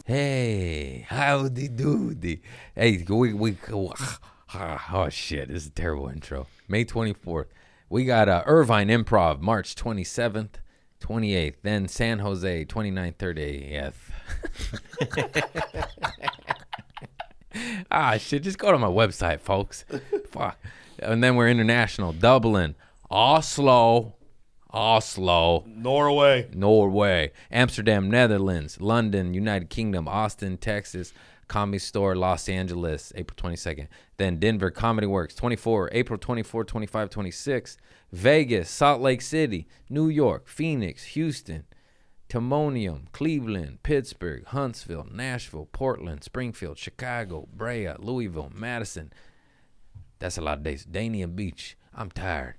Hey, howdy doody. Hey, oh shit, this is a terrible intro. May 24th. We got Irvine Improv, March 27th, 28th. Then San Jose, 29th, 30th. Shit, just go to my website, folks. Fuck. And then we're international. Dublin, Oslo, Norway, Amsterdam, Netherlands, London, United Kingdom, Austin, Texas, Comedy Store, Los Angeles, April 22nd. Then Denver, Comedy Works, 24, April 24, 25, 26. Vegas, Salt Lake City, New York, Phoenix, Houston, Timonium, Cleveland, Pittsburgh, Huntsville, Nashville, Portland, Springfield, Chicago, Brea, Louisville, Madison. That's a lot of days. Dania Beach. I'm tired.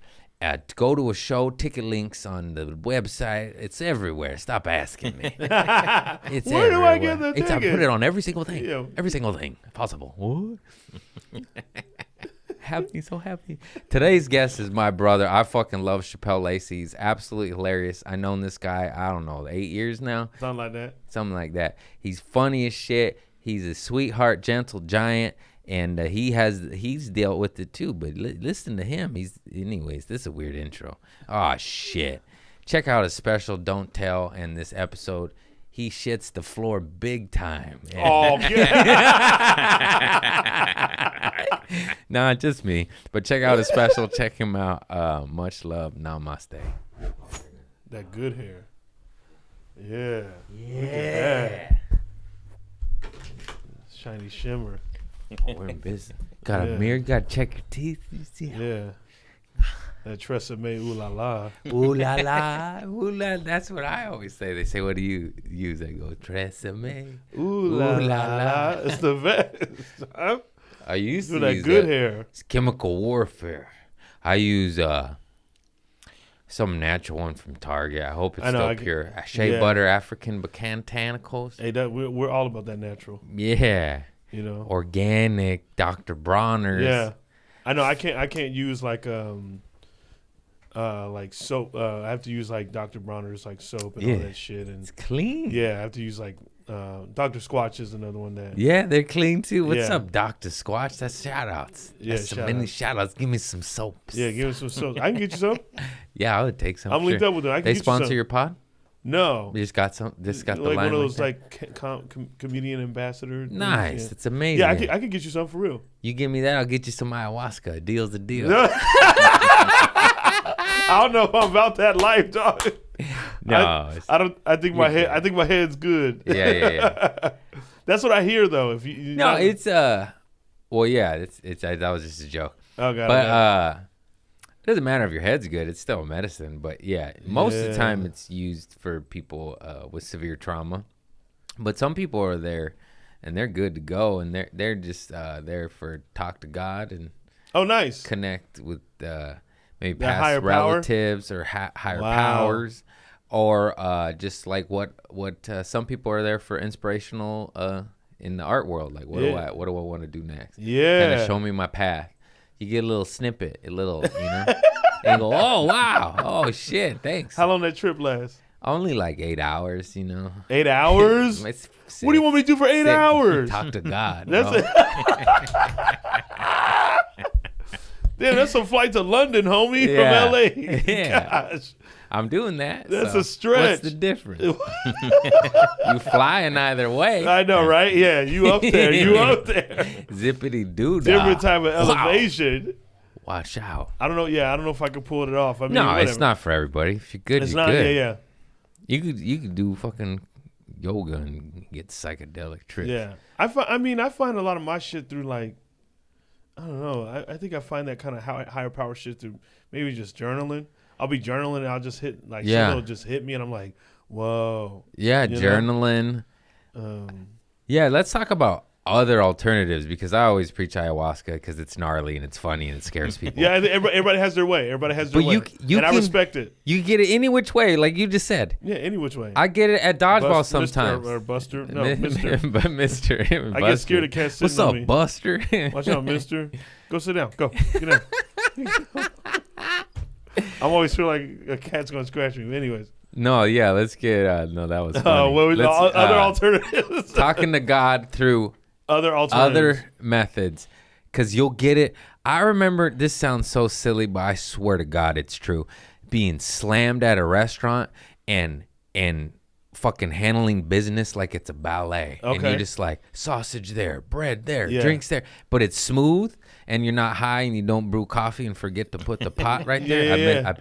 Go to a show, ticket links on the website. It's everywhere. Stop asking me. It's Where everywhere. do I get the ticket? I put it on every single thing. Yeah. Every single thing possible. What? Happy, so happy. Today's guest is my brother. I fucking love Shapel Lacey. He's absolutely hilarious. I've known this guy, I don't know, 8 years now. Something like that. He's funny as shit. He's a sweetheart, gentle giant. And he's dealt with it too, but listen to him. Anyways, this is a weird intro. Oh, shit. Check out his special, Don't Tell, and this episode. He shits the floor big time. Oh, yeah. Nah, just me. But check out his special. Check him out. Much love. Namaste. That good hair. Yeah. Yeah. Shiny shimmer. Oh, we're in business. Got a mirror. Got to check your teeth. You see how? Yeah. That Tresemme, ooh la la. Ooh la la. Ooh la. That's what I always say. They say, what do you use? I go, Tresemme. Ooh la la. It's the best. I used to that use good hair. It's chemical warfare. I use some natural one from Target. I hope it's still pure. Shea butter, African botanicals. Hey, we're all about that natural. Yeah. You know, organic, Dr. Bronner's. Yeah, I know. I can't use like soap. I have to use like Dr. Bronner's like soap and all that shit. And it's clean. Yeah, I have to use like Dr. Squatch is another one that. Yeah, they're clean too. What's up, Dr. Squatch? That's shout outs. Yeah, that's many shout outs. Give me some soaps. Yeah, give me some soaps. I can get you some. Yeah, I would take some. I'm linked up with them. I can they get sponsor you some. your pod? No, you just got some. Just got like the line one of those like comedian ambassador. Nice, yeah. It's amazing. Yeah, I can get you some for real. You give me that, I'll get you some ayahuasca. A deal's a deal. I don't know if I'm about that life, dog. No, I don't. I think my head. I think my head's good. Yeah. That's what I hear, though. If you no, it's well, yeah, it's that was just a joke. Oh god, but it doesn't matter if your head's good; it's still medicine. But yeah, most of the time it's used for people with severe trauma. But some people are there, and they're good to go, and they're just there for talk to God and nice connect with maybe that past relatives or higher powers, or just like what some people are there for inspirational in the art world. Like what do I want to do next? Yeah, kind of show me my path. You get a little snippet, and you go, oh wow, oh shit, thanks. How long that trip lasts? Only like 8 hours, 8 hours? What do you want me to do for 8 hours? Talk to God. That's it. Damn, that's a flight to London, homie, from LA. Yeah. Gosh. I'm doing that. That's a stretch. What's the difference? You flying either way. I know, right? Yeah, you up there. Zippity doo. Different type of elevation. Watch out. I don't know. Yeah, I don't know if I could pull it off. I mean, no, whatever. It's not for everybody. If you're good, it's you're not, good. Yeah. You could do fucking yoga and get psychedelic trips. Yeah. I find a lot of my shit through like, I don't know. I think I find that kind of higher power shit through maybe just journaling. I'll be journaling and I'll just hit something will just hit me and I'm like, whoa. Yeah, journaling. Yeah, let's talk about other alternatives because I always preach ayahuasca because it's gnarly and it's funny and it scares people. Yeah, everybody has their way. I respect it. You get it any which way, like you just said. Yeah, any which way. I get it at dodgeball sometimes. Or Buster. No, Mister. But Mister. I get scared of cats sitting on me. What's up, Buster? Watch out, Mister. Go sit down. Go. Get down. I'm always feel like a cat's gonna scratch me. Anyways. No, yeah, let's get. No, that was funny. Other alternatives. Talking to God through other methods, because you'll get it. I remember, this sounds so silly, but I swear to God it's true. Being slammed at a restaurant and fucking handling business like it's a ballet. Okay. And you're just like, sausage there, bread there, drinks there. But it's smooth and you're not high and you don't brew coffee and forget to put the pot right there. I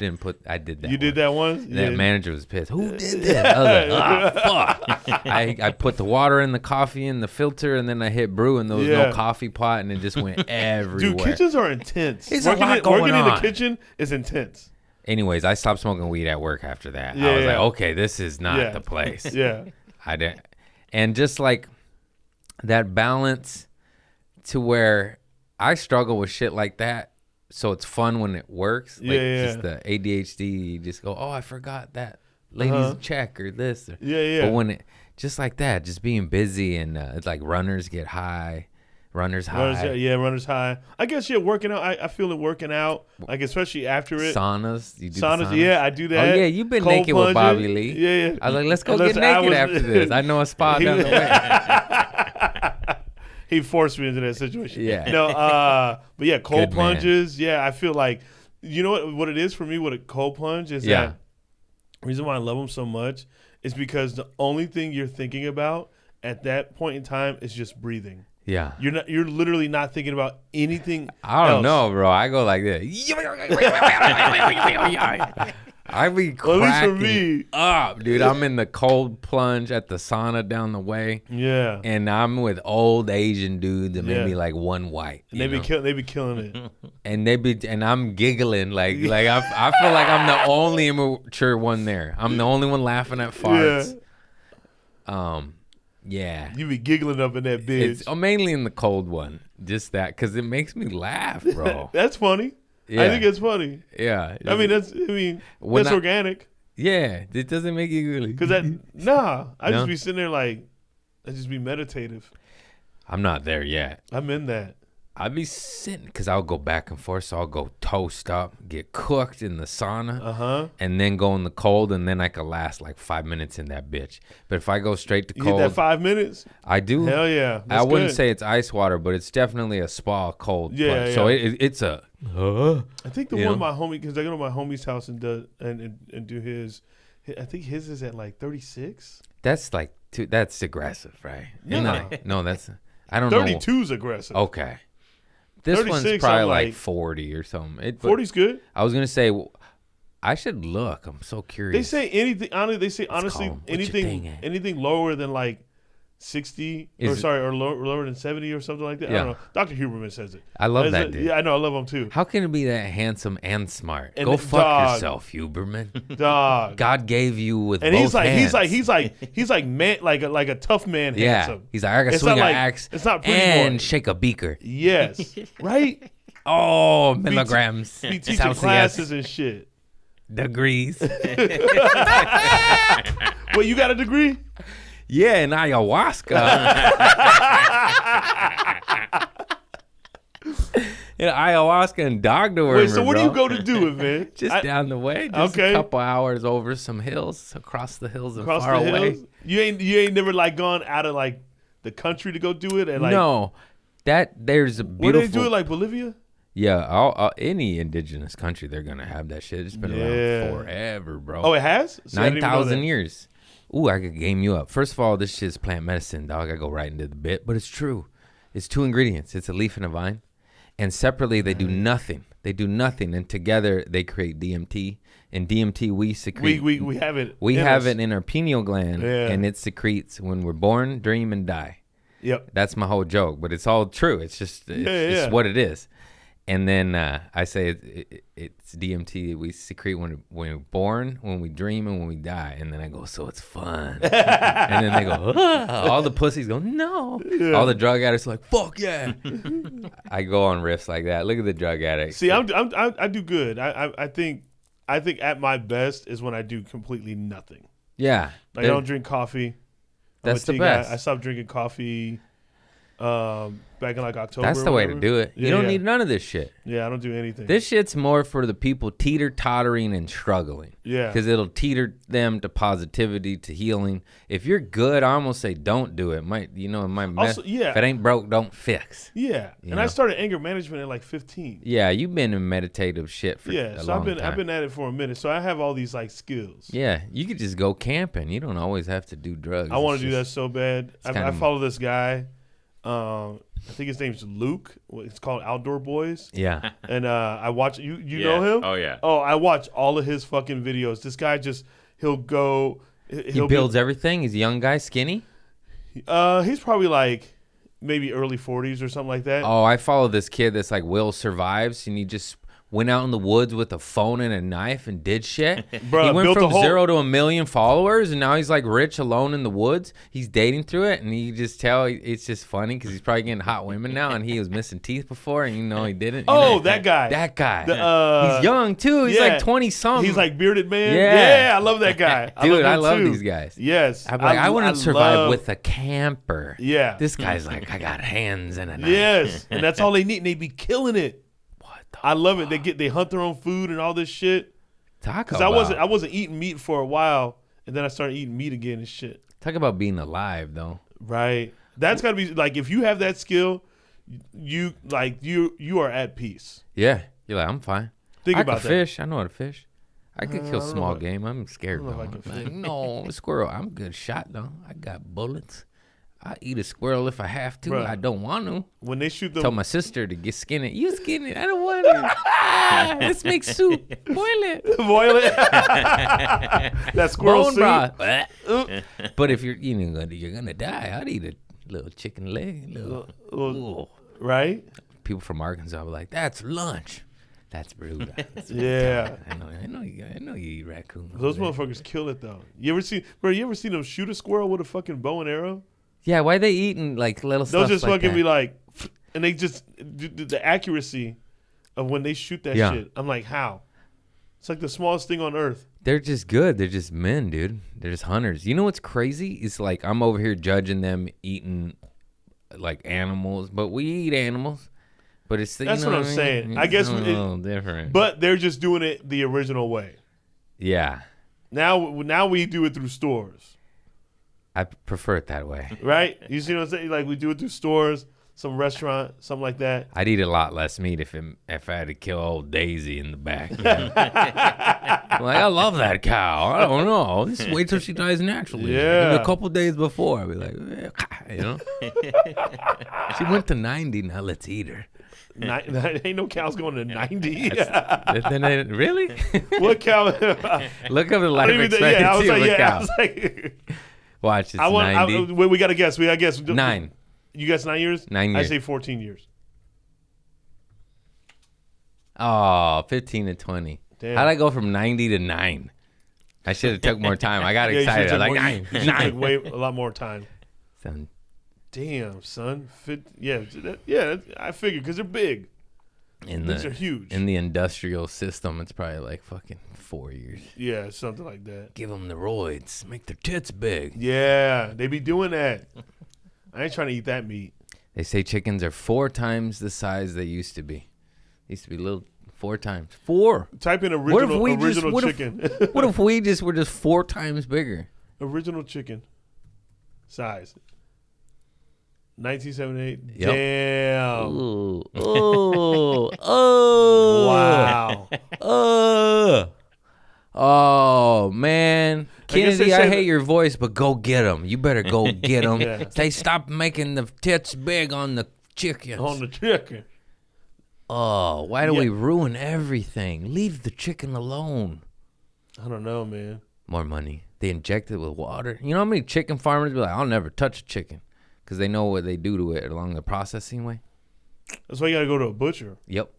did that. You did that once? That manager was pissed. Who did this? I was like, fuck. I put the water in the coffee in the filter and then I hit brew and there was no coffee pot and it just went everywhere. Dude, kitchens are intense. Working in the kitchen is intense. Anyways, I stopped smoking weed at work after that. I was like, okay, this is not the place. Yeah. I didn't. And just like that balance to where I struggle with shit like that. So it's fun when it works. Like just the ADHD, you just go, oh, I forgot that lady's check or this. But when it, just like that, just being busy and it's like runners get high. Runners high. Runners high. I guess, working out. I feel it working out, like especially after it. Saunas. You do saunas? Yeah, I do that. Oh, yeah, you've been naked with Bobby Lee. Yeah. I was like, let's go get naked after this. I know a spot down the way. He forced me into that situation. Yeah. No, but yeah, cold plunges. Yeah, I feel like, you know what it is for me with a cold plunge is that the reason why I love them so much is because the only thing you're thinking about at that point in time is just breathing. Yeah. You're literally not thinking about anything I don't know, bro. I go like this. I be cracking at least for me. Up, dude. I'm in the cold plunge at the sauna down the way. Yeah. And I'm with old Asian dudes and maybe like one white. And they be killing it. And I'm giggling like I feel like I'm the only immature one there. I'm the only one laughing at farts. Yeah. You be giggling up in that bitch. It's mainly in the cold one. Just that, because it makes me laugh, bro. That's funny. Yeah. I think it's funny. Yeah. I mean, that's organic. Yeah. It doesn't make you really. Because I just be sitting there like, I just be meditative. I'm not there yet. I'm in that. I'd be sitting, because I'll go back and forth. So I'll go toast up, get cooked in the sauna, and then go in the cold, and then I could last like 5 minutes in that bitch. But if I go straight to cold. You get that 5 minutes? I do. Hell yeah. I wouldn't say it's ice water, but it's definitely a spa cold. Yeah. So it's a. I think one of my homies, because I go to my homie's house and do his. I think his is at like 36. That's like that's aggressive, right? No, that's. I don't 32 know. 32 is aggressive. Okay. This one's probably like 40 or something. 40's good. I was gonna say, I should look. I'm so curious. They say anything. Honestly, anything lower than like 60 or lower than 70 or something like that. Yeah. I don't know. Dr. Huberman says it. I love that dude. Yeah, I know. I love him too. How can it be that handsome and smart? Go fuck yourself, Huberman. Dog. God gave you with and both hands. he's like man, like a tough man. Yeah. Handsome. He's like, I can swing an axe. It's not pretty and boy. shake a beaker. Yes. Right. Oh, milligrams. Be teaching classes and shit. Degrees. Wait, you got a degree? Yeah, in ayahuasca. Ayahuasca and dog worm. Wait, so where do you go to do it, man? Just down the way. Just a couple hours over some hills, across the hills and far away. You ain't never like gone out of like the country to go do it? And like, no. There's a beautiful. Where do they do it, like Bolivia? Yeah, any indigenous country, they're going to have that shit. It's been around forever, bro. Oh, it has? 9,000 years. Ooh, I could game you up. First of all, this shit's plant medicine, dog. I go right into the bit, but it's true. It's 2 ingredients. It's a leaf and a vine. And separately, they do nothing. They do nothing. And together, they create DMT. And DMT, we secrete. We have it. We have it in our pineal gland, and it secretes when we're born, dream, and die. Yep. That's my whole joke, but it's all true. It's just it's what it is. And then I say it's DMT we secrete when we're born, when we dream, and when we die. And then I go, so it's fun. And then they go, all the pussies go, no. Yeah. All the drug addicts are like, fuck yeah. I go on riffs like that. Look at the drug addicts. See, I do good. I think at my best is when I do completely nothing. Yeah. Like I don't drink coffee. That's the best. I stopped drinking coffee back in like October. That's the way to do it. You don't need none of this shit. Yeah, I don't do anything. This shit's more for the people teeter-tottering and struggling. Yeah. Because it'll teeter them to positivity, to healing. If you're good, I almost say don't do it. It might mess. Yeah. If it ain't broke, don't fix. Yeah. And I started anger management at like 15. Yeah, you've been in meditative shit for a long time. I've been at it for a minute. So I have all these like skills. Yeah, you could just go camping. You don't always have to do drugs. I want to do that so bad. I follow this guy. I think his name's Luke. It's called Outdoor Boys. Yeah. And I watch you know him? Oh yeah. Oh, I watch all of his fucking videos. This guy he'll builds everything. He's a young guy, skinny. He's probably like maybe early 40s or something like that. Oh, I follow this kid that's like Will Survives, and he just went out in the woods with a phone and a knife and did shit. Bruh, he went from 0 to 1 million followers, and now he's like rich alone in the woods. He's dating through it, and you just tell it's just funny because he's probably getting hot women now, and he was missing teeth before, and he didn't. That guy. That guy. He's young too. He's like 20-something. He's like bearded man. Yeah, I love that guy. Dude, I love these guys. Yes. I'm like, I wouldn't survive with a camper. Yeah. This guy's like, I got hands and a knife. Yes, and that's all they need, and they be killing it. I love it. They hunt their own food and all this shit. Because I wasn't eating meat for a while, and then I started eating meat again and shit. Talk about being alive, though. Right. That's gotta be like, if you have that skill, you are at peace. Yeah. You're like, I'm fine. Think about that. I can fish. I know how to fish. I could kill small game. I'm scared though. Like, no, a squirrel. I'm a good shot though. I got bullets. I eat a squirrel if I have to. Bruh. I don't want to. When they shoot them, tell my sister to skin it. You skin it. I don't want it. Let's make soup. Boil it. Boil it. That squirrel Bone soup. broth. But if you're gonna die, I'd eat a little chicken leg. Right? People from Arkansas were like, "That's lunch." That's rude. Yeah. I know you eat raccoon. Those motherfuckers kill it though. You ever seen them shoot a squirrel with a fucking bow and arrow? Yeah, why they eating like little stuff? They'll just like fucking that? be like, and they just the accuracy of when they shoot that shit. I'm like, how? It's like the smallest thing on earth. They're just good. They're just men, dude. They're just hunters. You know what's crazy? It's like I'm over here judging them eating like animals, but we eat animals. But it's that's what I'm saying. I guess it's a little different. But they're just doing it the original way. Yeah. Now we do it through stores. I prefer it that way. Right? You see what I'm saying? Like we do it through stores, some restaurant, something like that. I'd eat a lot less meat if I had to kill old Daisy in the back. Like, I love that cow. I don't know. Just wait till she dies naturally. Yeah. Maybe a couple days before, I'd be like, she went to 90. Now let's eat her. Ain't no cows going to 90. Really? What cow? Look up the life expectancy of a cow. Watch, it's 90. We got to guess. 9. You guess 9 years? 9 years. I say 14 years. Oh, 15 to 20. Damn. How'd I go from 90 to 9? I should have took more time. I got excited. I was like, 9. Took a lot more time. Damn, son. I figured because they're big. These are huge. In the industrial system, it's probably like fucking 4 years. Yeah, something like that. Give them the roids. Make their tits big. Yeah, they be doing that. I ain't trying to eat that meat. They say chickens are 4 times the size they used to be. They used to be little 4 times. 4. Type in original chicken. What if we were just 4 times bigger? Original chicken size. 1978. Yep. Damn. Ooh. Oh. Wow. Oh, man. Kennedy, I hate that your voice, but go get them. You better go get them. Yeah. They stop making the tits big on the chickens. On the chicken. Oh, why do we ruin everything? Leave the chicken alone. I don't know, man. More money. They inject it with water. You know how many chicken farmers be like, I'll never touch a chicken because they know what they do to it along the processing way? That's why you got to go to a butcher. Yep.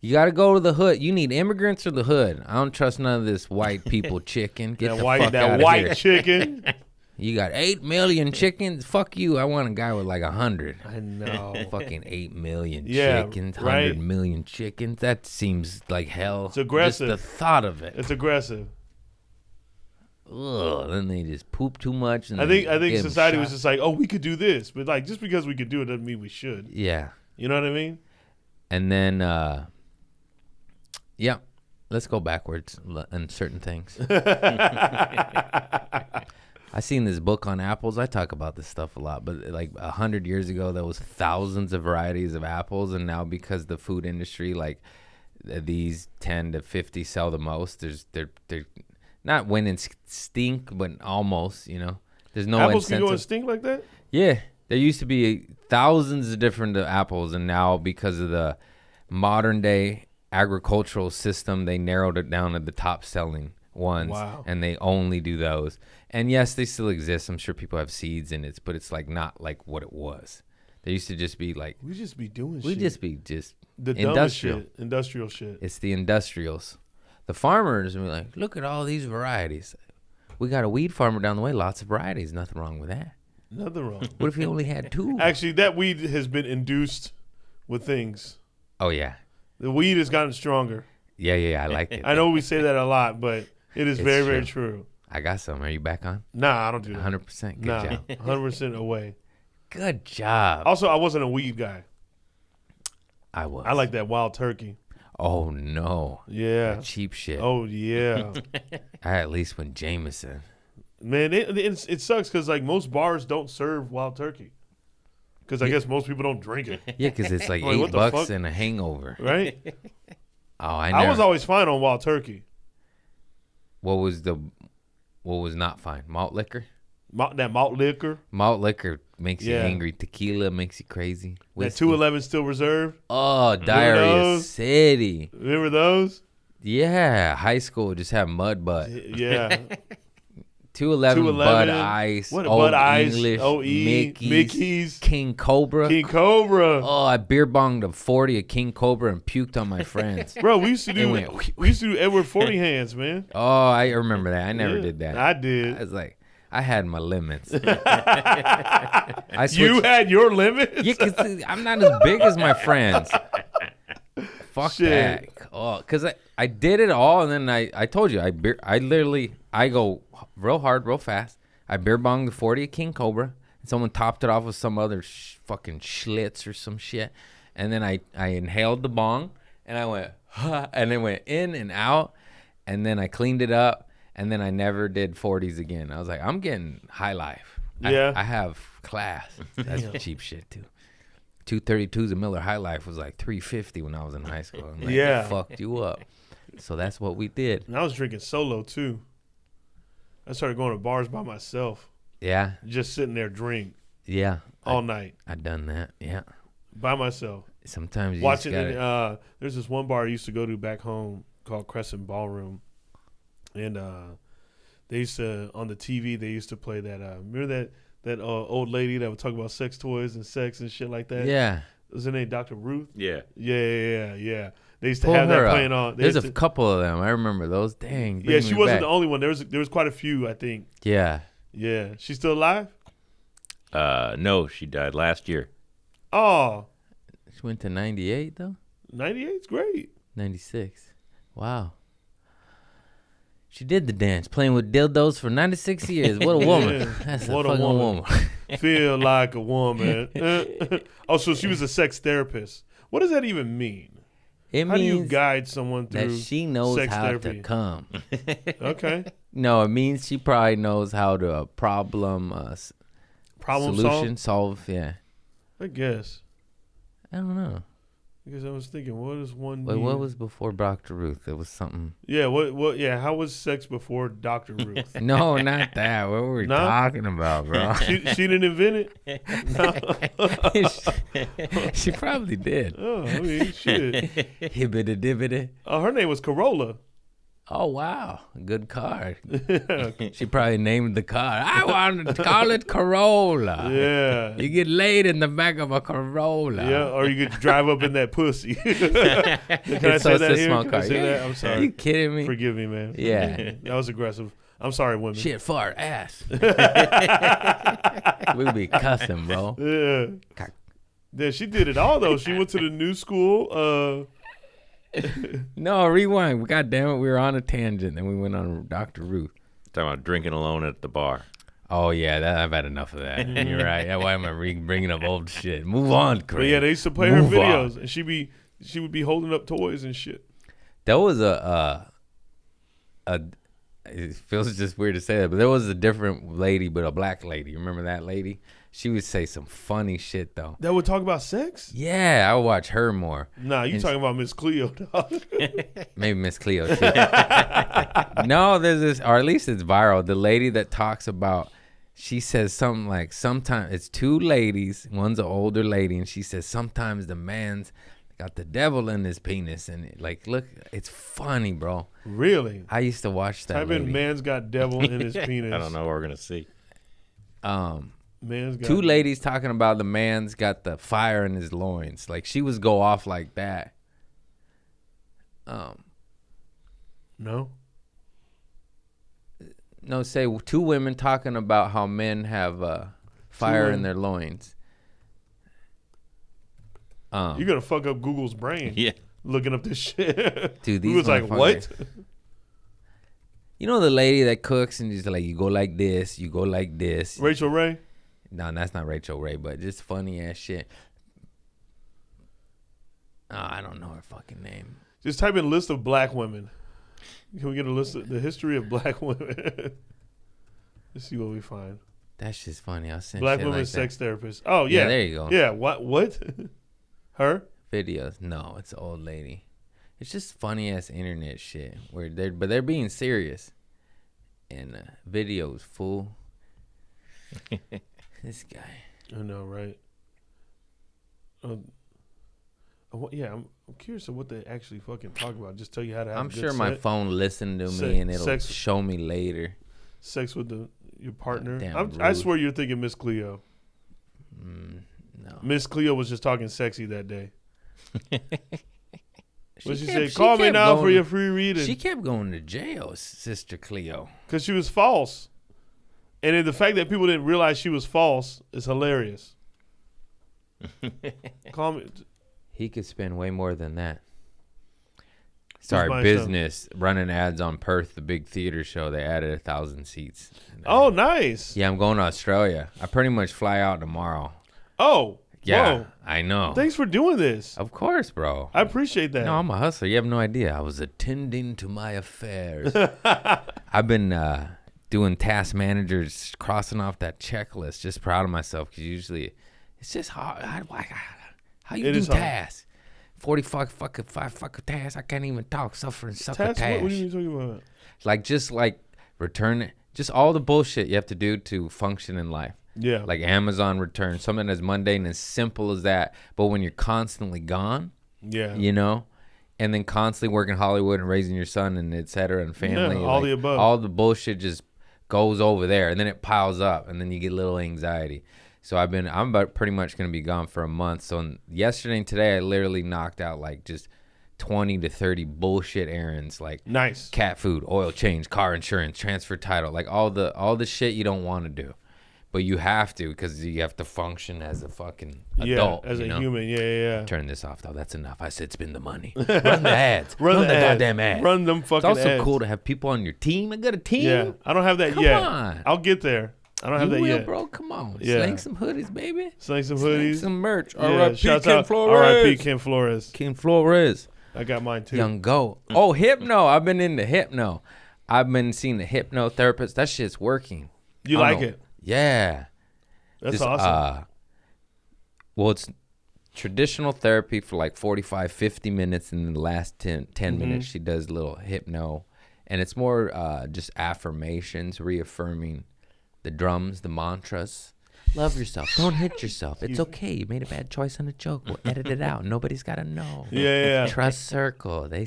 You got to go to the hood. You need immigrants or the hood. I don't trust none of this white people chicken. Get the fuck out of white here. Chicken. You got 8 million chickens. Fuck you. I want a guy with like 100. I know. Fucking 8 million Yeah, chickens, right. 100 million chickens. That seems like hell. It's aggressive. Just the thought of it. It's aggressive. then they just poop too much. And I think society was just like, oh, we could do this, but like just because we could do it doesn't mean we should. Yeah. You know what I mean? And then, yeah, let's go backwards in certain things. I seen this book on apples. I talk about this stuff a lot, but like 100 years ago, there was thousands of varieties of apples, and now because the food industry, like these 10 to 50 sell the most. They're not winning stink, but almost. You know, there's no apples incentive. can go and stink like that. Yeah, there used to be thousands of different apples, and now because of the modern day agricultural system, they narrowed it down to the top selling ones. Wow. And they only do those. And yes, they still exist. I'm sure people have seeds in it, but it's like not like what it was. They used to just be like, we just be doing shit. We just be the industrial shit. Industrial shit. It's the industrials. The farmers be like, look at all these varieties. We got a weed farmer down the way, lots of varieties. Nothing wrong with that. Nothing wrong. What if he only had 2? Actually, that weed has been induced with things. Oh yeah. The weed has gotten stronger. Yeah, I like it. I know we say that a lot, but it is very, very true. I got some. Are you back on? Nah, I don't do that. 100%. Good job. 100% away. Good job. Also, I wasn't a weed guy. I was. I like that wild turkey. Oh, no. Yeah. That cheap shit. Oh, yeah. I at least went Jameson. Man, it sucks because, like, most bars don't serve wild turkey. Because I guess most people don't drink it. Yeah, because it's like Like, $8 and a hangover. Right? Oh, I was always fine on wild turkey. What was not fine? Malt liquor? That malt liquor. Malt liquor makes you angry. Tequila makes you crazy. Whiskey. That 211 Still Reserve. Oh, Diarrhea City. Remember those? Yeah. High school just had mud butt. Yeah. 211 Bud Ice. What? Old Bud Ice. English. OE. Mickey's. King Cobra. King Cobra. Oh, I beer bonged a 40 of King Cobra and puked on my friends. Bro, we used to do Edward 40 hands, man. Oh, I remember that. I never did that. I did. I was like, I had my limits. You had your limits? Yeah, because I'm not as big as my friends. Fuck that. Oh, because I did it all, and then I told you, I go real hard, real fast. I beer bonged the 40 of King Cobra, and someone topped it off with some other fucking Schlitz or some shit. And then I inhaled the bong, and I went, huh, and it went in and out, and then I cleaned it up. And then I never did 40s again. I was like, I'm getting high life. Yeah. I have class. That's cheap shit, too. 232s of Miller High Life was like $3.50 when I was in high school. I'm like, fucked you up. So that's what we did. And I was drinking solo, too. I started going to bars by myself. Yeah. Just sitting there drink. Yeah. All night. I done that. Yeah. By myself. Sometimes you watching just gotta... There's this one bar I used to go to back home called Crescent Ballroom. And they used to, on the TV, they used to play that, remember that old lady that would talk about sex toys and sex and shit like that? Yeah. Was her name Dr. Ruth? Yeah. Yeah. They used to have that playing on. There's a couple of them. I remember those. Dang. Yeah, she wasn't the only one. There was quite a few, I think. Yeah. Yeah. She's still alive? No, she died last year. Oh. She went to 98, though? 98's great. 96. Wow. She did the dance, playing with dildos for 96 years. What a woman. Yeah. That's what a fucking woman. Feel like a woman. Oh, so she was a sex therapist. What does that even mean? How do you guide someone through that she knows sex how therapy? to come. Okay. No, it means she probably knows how to solution solve. Yeah. I guess. I don't know. Because I was thinking, what is one? Wait, what was before Dr. Ruth? It was something. Yeah. What? Yeah. How was sex before Dr. Ruth? No, not that. What were we talking about, bro? She didn't invent it. She probably did. Oh, I mean, shit. Hibbity dibbity. Oh, her name was Corolla. Oh, wow. Good card. She probably named the car. I wanted to call it Corolla. Yeah. You get laid in the back of a Corolla. Yeah, or you could drive up in that pussy. Can I say that here? Small car. Can I say that? I'm sorry. Are you kidding me? Forgive me, man. Yeah. That was aggressive. I'm sorry, women. Shit, fart, ass. We be cussing, bro. Yeah. Yeah, she did it all, though. She went to the new school. No, rewind. God damn it. We were on a tangent, and we went on Dr. Ruth. Talking about drinking alone at the bar. Oh yeah, I've had enough of that. You're right. Yeah, why am I bringing up old shit? Move on, Craig. But yeah, they used to play her videos, and she would be holding up toys and shit. There was it feels just weird to say that, but there was a different lady, but a black lady. Remember that lady? She would say some funny shit though. That would talk about sex? Yeah, I would watch her more. Nah, you talking about Miss Cleo, dog. Maybe Miss Cleo too. No, there's this, or at least it's viral. The lady that talks about, she says something like, sometimes it's two ladies, one's an older lady, and she says sometimes the man's got the devil in his penis, and like, look, it's funny, bro. Really? I used to watch that. Type in man's got devil in his penis. I don't know what we're gonna see. Man's got Two ladies talking about the man's got the fire in his loins. Like, she was go off like that. No, say two women talking about how men have fire in their loins. You're gonna fuck up Google's brain. Yeah. Looking up this shit. Dude, these Google's like, what? You know the lady that cooks and she's like, you go like this, you go like this. Rachel Ray? No, that's not Rachel Ray, but just funny ass shit. Oh, I don't know her fucking name. Just type in list of black women. Can we get a list of the history of black women? Let's see what we find. That's just funny. I'll send black shit women like sex therapists. Oh yeah. There you go. Yeah. What? Her? Videos. No, it's an old lady. It's just funny ass internet shit where they're being serious. And videos, fool. This guy. I know, right? Yeah, I'm curious of what they actually fucking talk about. Just tell you how to have I'm a good sure my phone listened to me and it'll show me later. Sex with your partner. Damn I swear you're thinking Miss Cleo. No. Miss Cleo was just talking sexy that day. What she said? She Call me kept now for going- your free reading. She kept going to jail, Sister Cleo. Because she was false. And then the fact that people didn't realize she was false is hilarious. Call me. He could spend way more than that. Sorry, my business. Running ads on Perth, the big theater show. They added 1,000 seats. Oh, nice. Yeah, I'm going to Australia. I pretty much fly out tomorrow. Oh. Yeah, whoa. I know. Thanks for doing this. Of course, bro. I appreciate that. No, I'm a hustler. You have no idea. I was attending to my affairs. I've been doing task managers, crossing off that checklist. Just proud of myself because usually it's just hard. How you do tasks? 45 fucking tasks. I can't even talk. Suffering sucker tasks. What are you talking about? Like return it. Just all the bullshit you have to do to function in life. Yeah. Like Amazon return, something as mundane as simple as that. But when you're constantly gone, yeah, you know, and then constantly working Hollywood and raising your son and et cetera and family, all the above, all the bullshit just goes over there, and then it piles up, and then you get a little anxiety. So I'm about pretty much going to be gone for a month. So yesterday and today, I literally knocked out like just 20 to 30 bullshit errands, like nice cat food, oil change, car insurance, transfer title, like all the shit you don't want to do. But you have to because you have to function as a fucking adult. As a human. Yeah. Turn this off, though. That's enough. I said spend the money. Run the ads. Run the goddamn ads. Run them fucking ads. It's also cool to have people on your team. I got a team. Yeah. I don't have that Come yet. on. I'll get there. I don't have that yet. bro. Come on. Yeah. Slang some hoodies, baby. Slang some hoodies. Slang some merch. Yeah. R.I.P. Shouts Ken out. Flores. R.I.P. Ken Flores. Ken Flores. I got mine too. Young Go. Oh, hypno. I've been into hypno. I've been seeing the hypnotherapist. That shit's working. You like it? Yeah. That's awesome. Well, it's traditional therapy for like 45, 50 minutes. And in the last 10 minutes, she does a little hypno. And it's more just affirmations, reaffirming the drums, the mantras. Love yourself. Don't hit yourself. It's okay. You made a bad choice on a joke. We'll edit it out. Nobody's got to know. Yeah. Trust circle. They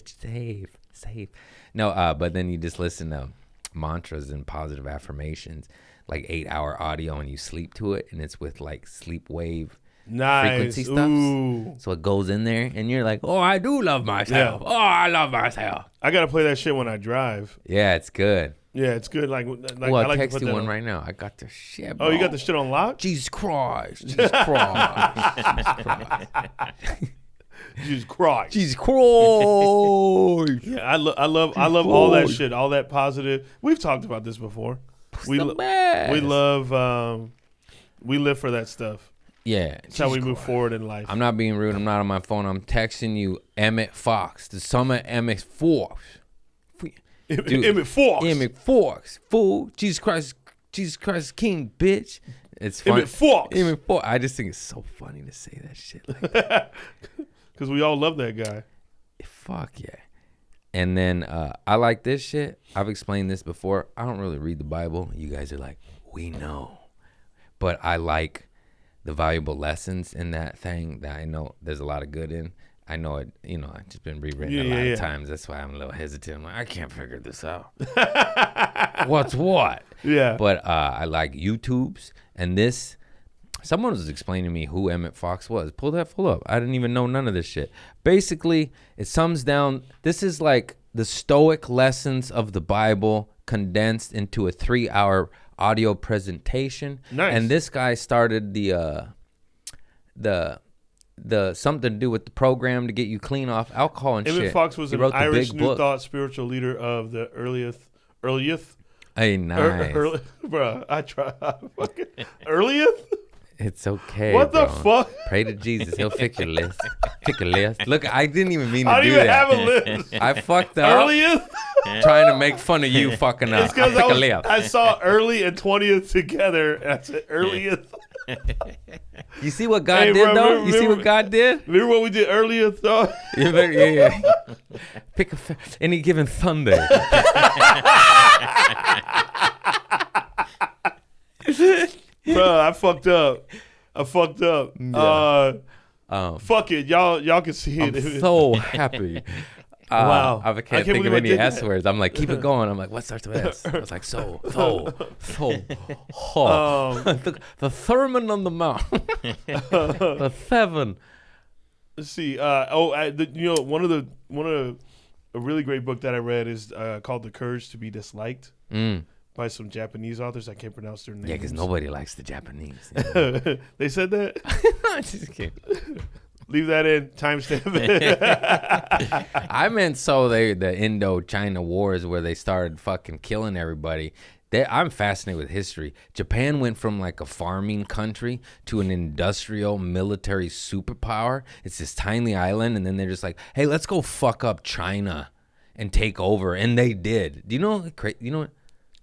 save. No, but then you just listen to mantras and positive affirmations, like 8-hour audio, and you sleep to it, and it's with like sleep wave frequency stuff. Ooh. So it goes in there, and you're like, oh, I do love myself. Yeah. Oh, I love myself. I got to play that shit when I drive. Yeah, it's good. Yeah, it's good. Like well, I like text to put you that one on. right now. I got the shit, bro. Oh, you got the shit on lock? Jesus Christ. Jesus Christ. Jesus Christ. Jesus Christ. Jesus Christ. Yeah, I love all that shit, all that positive. We've talked about this before. We live for that stuff. Yeah. It's how we move forward in life. I'm not being rude. I'm not on my phone. I'm texting you Emmett Fox. The summer Emmett Fox. Emmett Fox. Emmett Fox. Fool. Jesus Christ King, bitch. It's funny. Emmett Fox. Emmett Fox. I just think it's so funny to say that shit. Like, because we all love that guy. fuck yeah. And then I like this shit. I've explained this before. I don't really read the Bible. You guys are like, we know. But I like the valuable lessons in that thing that I know there's a lot of good in. I know it, I've just been rewritten a lot of times. That's why I'm a little hesitant. I'm like, I can't figure this out. What's what? Yeah. But I like YouTubes. And this, someone was explaining to me who Emmett Fox was. Pull that full up. I didn't even know none of this shit. Basically, it sums down, this is like the Stoic lessons of the Bible condensed into a 3-hour audio presentation. Nice. And this guy started the something to do with the program to get you clean off alcohol and shit. Emmett Fox was He an wrote the Irish big New book. Thought spiritual leader of the earliest. Hey, nice. Bro, I try. Earliest? It's okay. What the bro. fuck? Pray to Jesus. He'll fix your list. Pick a list. Look, I didn't even mean to I don't do even that. have a list. I fucked up Earliest? trying to make fun of you fucking up. It's because Pick a list. I saw early and 20th together. And I said earliest. You see what God Hey, did, bro, though? You see what God did? Remember what we did earlier, though? Yeah. Pick any given Sunday. Bro, I fucked up. Yeah. Fuck it. Y'all can see it. I'm so happy. Wow. I can't think believe of I any did S that. words. I'm like, keep it going. I'm like, what starts with S? I was like, so. The Sermon on the Mount. The 7. Let's see. One of a really great book that I read is called The Courage to be Disliked by some Japanese authors. I can't pronounce their names. Yeah, because nobody likes the Japanese. They said that? Just kidding. Leave that in. Timestamp it. I meant the Indo-China wars where they started fucking killing everybody. I'm fascinated with history. Japan went from like a farming country to an industrial military superpower. It's this tiny island, and then they're just like, hey, let's go fuck up China and take over. And they did. Do you know what?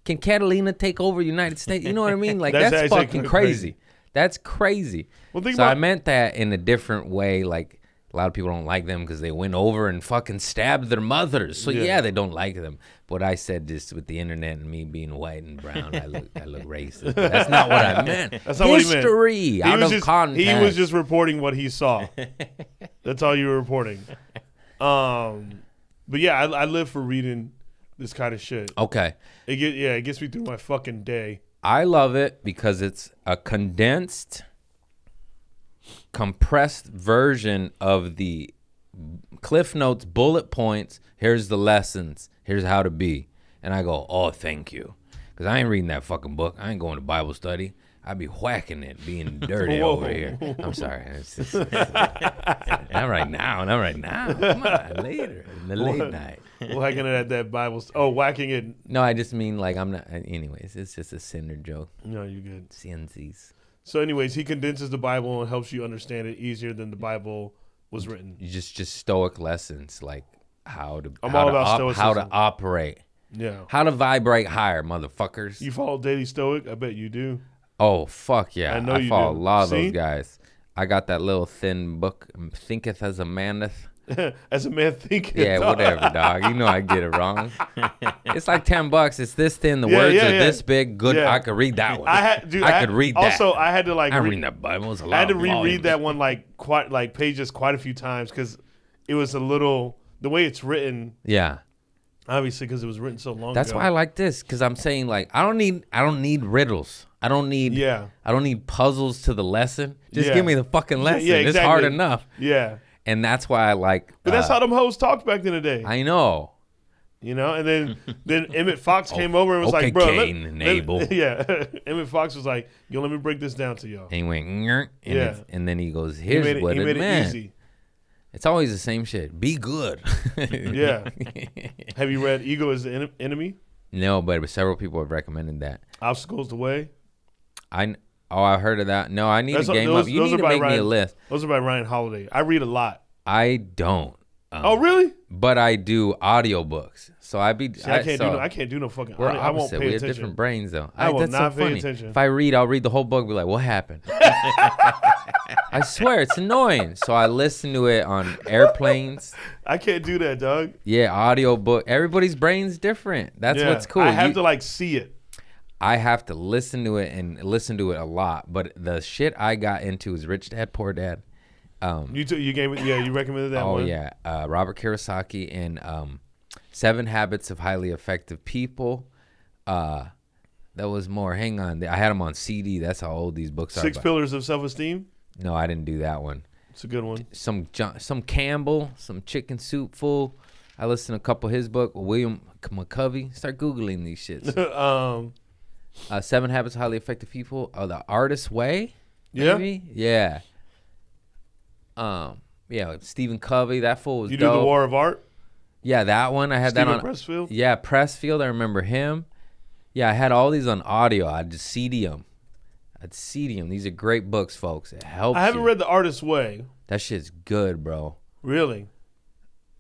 Can Catalina take over the United States? You know what I mean? Like, that's fucking crazy. That's crazy. Well, I meant that in a different way. Like, a lot of people don't like them because they went over and fucking stabbed their mothers. So yeah, they don't like them. But I said this with the internet and me being white and brown. I look racist. But that's not what I meant. That's not what he meant. History out of context. He was just reporting what he saw. That's all you were reporting. But yeah, I live for reading this kind of shit. Okay. It gets me through my fucking day. I love it because it's a compressed version of the Cliff Notes bullet points. Here's the lessons. Here's how to be. And I go, oh, thank you. Because I ain't reading that fucking book. I ain't going to Bible study. I be whacking it, being dirty over here. I'm sorry. It's not right now. Not right now. Come on, later in the late night. Whacking it at that Bible. Whacking it. No, I just mean like I'm not. Anyways, it's just a cinder joke. No, you're good. CNCs. So, anyways, he condenses the Bible and helps you understand it easier than the Bible was written. You just stoic lessons, like how to operate. Yeah. How to vibrate higher, motherfuckers. You follow Daily Stoic? I bet you do. Oh, fuck yeah. I know you follow do. a lot of See? those guys. I got that little thin book, Thinketh as a Maneth. As a man thinking. Yeah, whatever, dog. You know I get it wrong. It's like $10. It's this thin. The words are this big. Good. Yeah. I could read that one. I could read that. Also, I had to like. I read that Bible. It's a lot. I had to reread that one pages quite a few times because it was a little the way it's written. Yeah. Obviously, because it was written so long. That's ago. why I like this because I'm saying like I don't need riddles. I don't need puzzles to the lesson. Just give me the fucking lesson. Yeah, exactly. It's hard enough. Yeah. And that's why I like. But that's how them hoes talked back in the day. I know. And then Emmett Fox came over and was like, bro. Cain and Abel. Yeah. Emmett Fox was like, yo, let me break this down to y'all. And he went, and then he goes, here's what it meant. Easy. It's always the same shit. Be good. Yeah. Have you read Ego is the Enemy? No, but several people have recommended that. Obstacles the Way? I heard of that. No, I need to game up. You need to make me a list. Those are by Ryan Holiday. I read a lot. I don't. Oh, really? But I do audiobooks. So I can't do no fucking we're audio. I won't opposite. pay We attention. have different brains, though. I will that's not so pay funny. attention. If I read, I'll read the whole book and be like, what happened? I swear, it's annoying. So I listen to it on airplanes. I can't do that, dog. Yeah, audiobook. Everybody's brain's different. That's what's cool. I have to see it. I have to listen to it and listen to it a lot. But the shit I got into is Rich Dad, Poor Dad. You gave it. Yeah, you recommended that one. Oh yeah, Robert Kiyosaki and 7 Habits of Highly Effective People. That was more. Hang on, I had them on CD. That's how old these books are. 6 Pillars of Self-Esteem. No, I didn't do that one. It's a good one. Some Campbell, some Chicken Soup Full. I listened to a couple of his book. William McCovey. Start Googling these shits. 7 Habits of Highly Effective People. The Artist's Way. Maybe? Yeah. Yeah. Stephen Covey. That fool was You dope. do The War of Art? Yeah, that one. I had Stephen that on. Pressfield? Yeah, Pressfield. I remember him. Yeah, I had all these on audio. I'd just CD them. These are great books, folks. It helps. I haven't read The Artist's Way. That shit's good, bro. Really?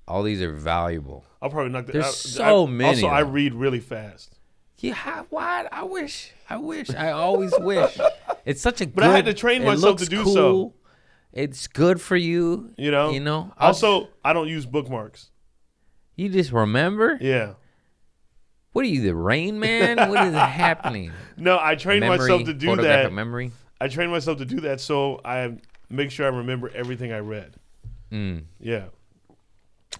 All these are valuable. I'll probably knock that. There's so many. Also, I read really fast. Yeah, what? I wish. I always wish. It's such a. But I had to train myself to do so. It's good for you. You know. Also, I don't use bookmarks. You just remember? Yeah. What are you, the Rain Man? What is happening? No, I trained myself to do that. Memory. I trained myself to do that so I make sure I remember everything I read. Yeah.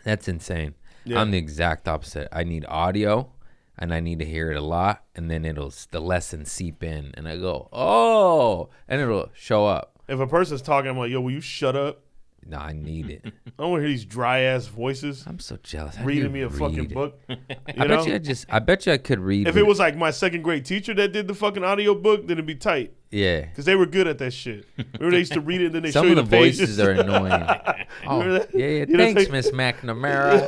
That's insane. Yeah. I'm the exact opposite. I need audio, and I need to hear it a lot, and then the lesson seep in, and I go, oh, and it'll show up. If a person's talking, I'm like, yo, will you shut up? No, I need it. I don't want to hear these dry ass voices. I'm so jealous. Reading me a fucking book. I bet you I could read. If it was like my second grade teacher that did the fucking audio book, then it'd be tight. Yeah. Because they were good at that shit. Remember they used to read it and then they Some show you of the pages. voices are annoying. Oh, yeah. Thanks, Miss McNamara.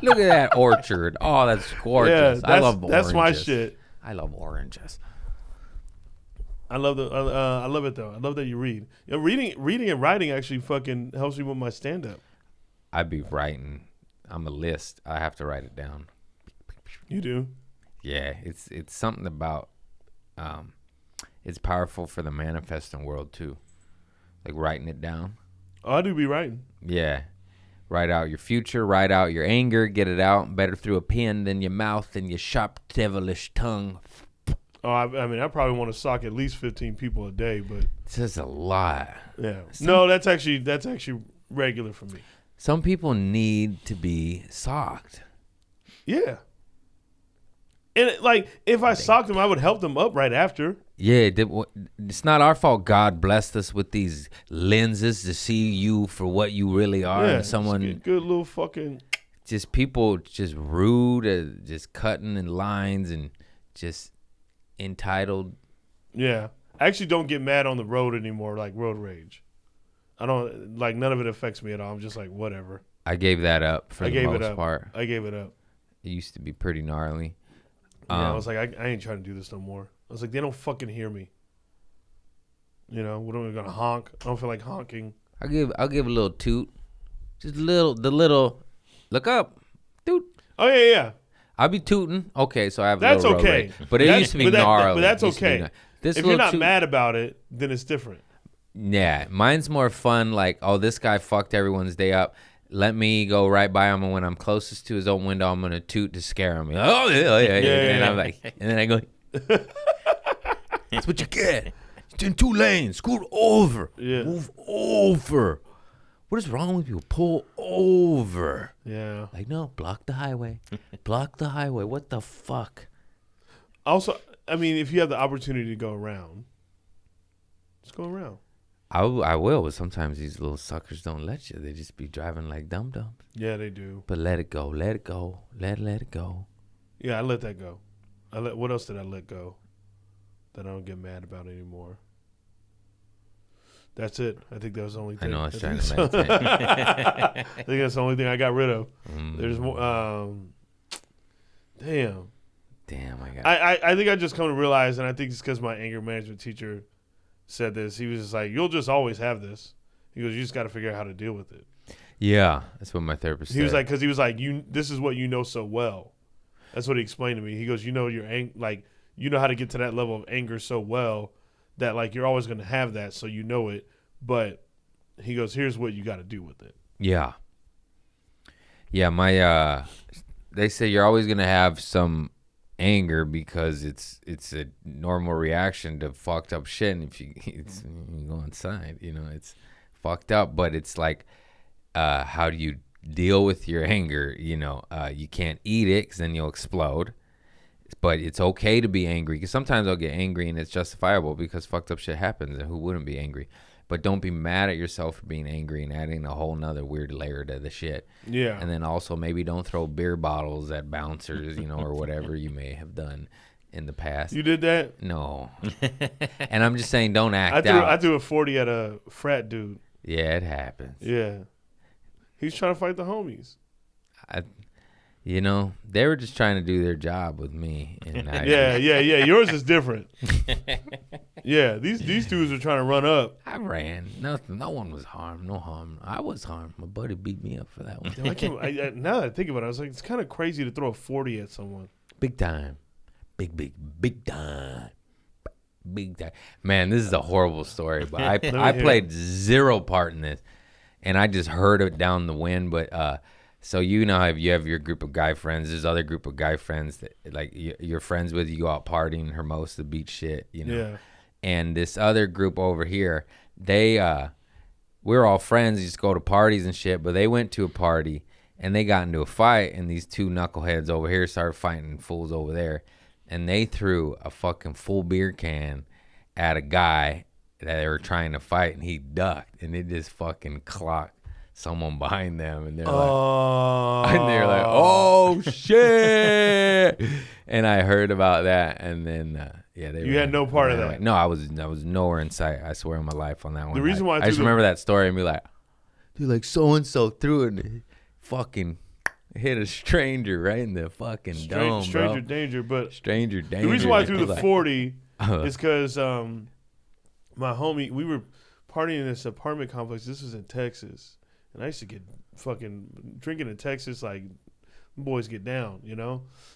Look at that orchard. Oh, that's gorgeous. Yeah, I love oranges. That's my shit. I love oranges. I love it though. I love that you read. Reading and writing actually fucking helps me with my stand up. I'd be writing. I'm a list. I have to write it down. You do? Yeah, it's something about it's powerful for the manifesting world too. Like writing it down. Oh, I do be writing. Yeah. Write out your future, write out your anger, get it out better through a pen than your mouth and your sharp devilish tongue. Oh, I mean, I probably want to sock at least 15 people a day, but it's just a lot. Yeah. No, that's actually regular for me. Some people need to be socked. Yeah. And if I socked them, I would help them up right after. Yeah, it's not our fault. God blessed us with these lenses to see you for what you really are. Yeah, and someone good little fucking. Just people just rude, just cutting in lines and just entitled. Yeah, I actually don't get mad on the road anymore, like road rage. I don't none of it affects me at all. I'm just like whatever. I gave that up for the most part. I gave it up. It used to be pretty gnarly. Yeah, I was like, I ain't trying to do this no more. I was like, they don't fucking hear me. You know, what am I gonna honk? I don't feel like honking. I'll give a little toot, just the little. Look up, toot. Oh yeah. I'll be tooting. Okay, so I have. That's a little okay. Road rage. But it used to be gnarly. But that's okay. If you're not mad about it, then it's different. Yeah, mine's more fun. Like, oh, this guy fucked everyone's day up. Let me go right by him, and when I'm closest to his own window, I'm gonna toot to scare him. Oh yeah. And I'm like, and then I go, that's what you get. It's in 2 lanes. Scoot over. Yeah. Move over. What is wrong with you? Pull over. Yeah. Like, no, block the highway. Block the highway. What the fuck? Also, I mean, if you have the opportunity to go around, just go around. I will, but sometimes these little suckers don't let you. They just be driving like dum-dums. Yeah, they do. But let it go. Let it go. Let it go. Yeah, I let that go. What else did I let go that I don't get mad about anymore? That's it. I think that was the only thing. I know I was trying to meditate. I think that's the only thing I got rid of. There's more. Damn. I think I just come to realize, and I think it's because my anger management teacher said this. He was just like, "You'll just always have this." He goes, "You just got to figure out how to deal with it." Yeah, that's what my therapist said. He was like, because he was like, this is what you know so well. That's what he explained to me. He goes, you know you know how to get to that level of anger so well that like you're always going to have that, so you know it. But he goes, here's what you got to do with it. Yeah. Yeah, my they say you're always going to have some anger because it's a normal reaction to fucked up shit, and if you go inside, it's fucked up, but it's like how do you deal with your anger? You can't eat it because then you'll explode. But it's okay to be angry, because sometimes I'll get angry and it's justifiable because fucked up shit happens, and who wouldn't be angry? But don't be mad at yourself for being angry and adding a whole nother weird layer to the shit. Yeah. And then also maybe don't throw beer bottles at bouncers, or whatever you may have done in the past. You did that? No. And I'm just saying, don't act out. I threw a 40 at a frat dude. Yeah, it happens. Yeah. He's trying to fight the homies. They were just trying to do their job with me. And yeah. Yours is different. Yeah, these dudes are trying to run up. I ran. Nothing. No one was harmed. No harm. I was harmed. My buddy beat me up for that one. Now that I think about it, I was like, it's kind of crazy to throw a 40 at someone. Big time. Big time. Big time. Man, this is a horrible story, but I played zero part in this. And I just heard it down the wind, but so how you have your group of guy friends. There's other group of guy friends that like you're friends with. You go out partying, Hermosa Beach shit, Yeah. And this other group over here, we're all friends. You just go to parties and shit. But they went to a party and they got into a fight, and these two knuckleheads over here started fighting fools over there, and they threw a fucking full beer can at a guy that they were trying to fight, and he ducked, and it just fucking clocked someone behind them, and they're like, oh shit. And I heard about that, and then you had no part of that. No, I was nowhere in sight. I swear on my life on that one. The reason why I just remember that story and be like, dude, like so and so threw it and fucking hit a stranger right in the fucking dome, stranger danger. But stranger danger. The reason why I threw the 40 is because my homie, we were partying in this apartment complex. This was in Texas. And I used to get fucking drinking in Texas, like boys get down,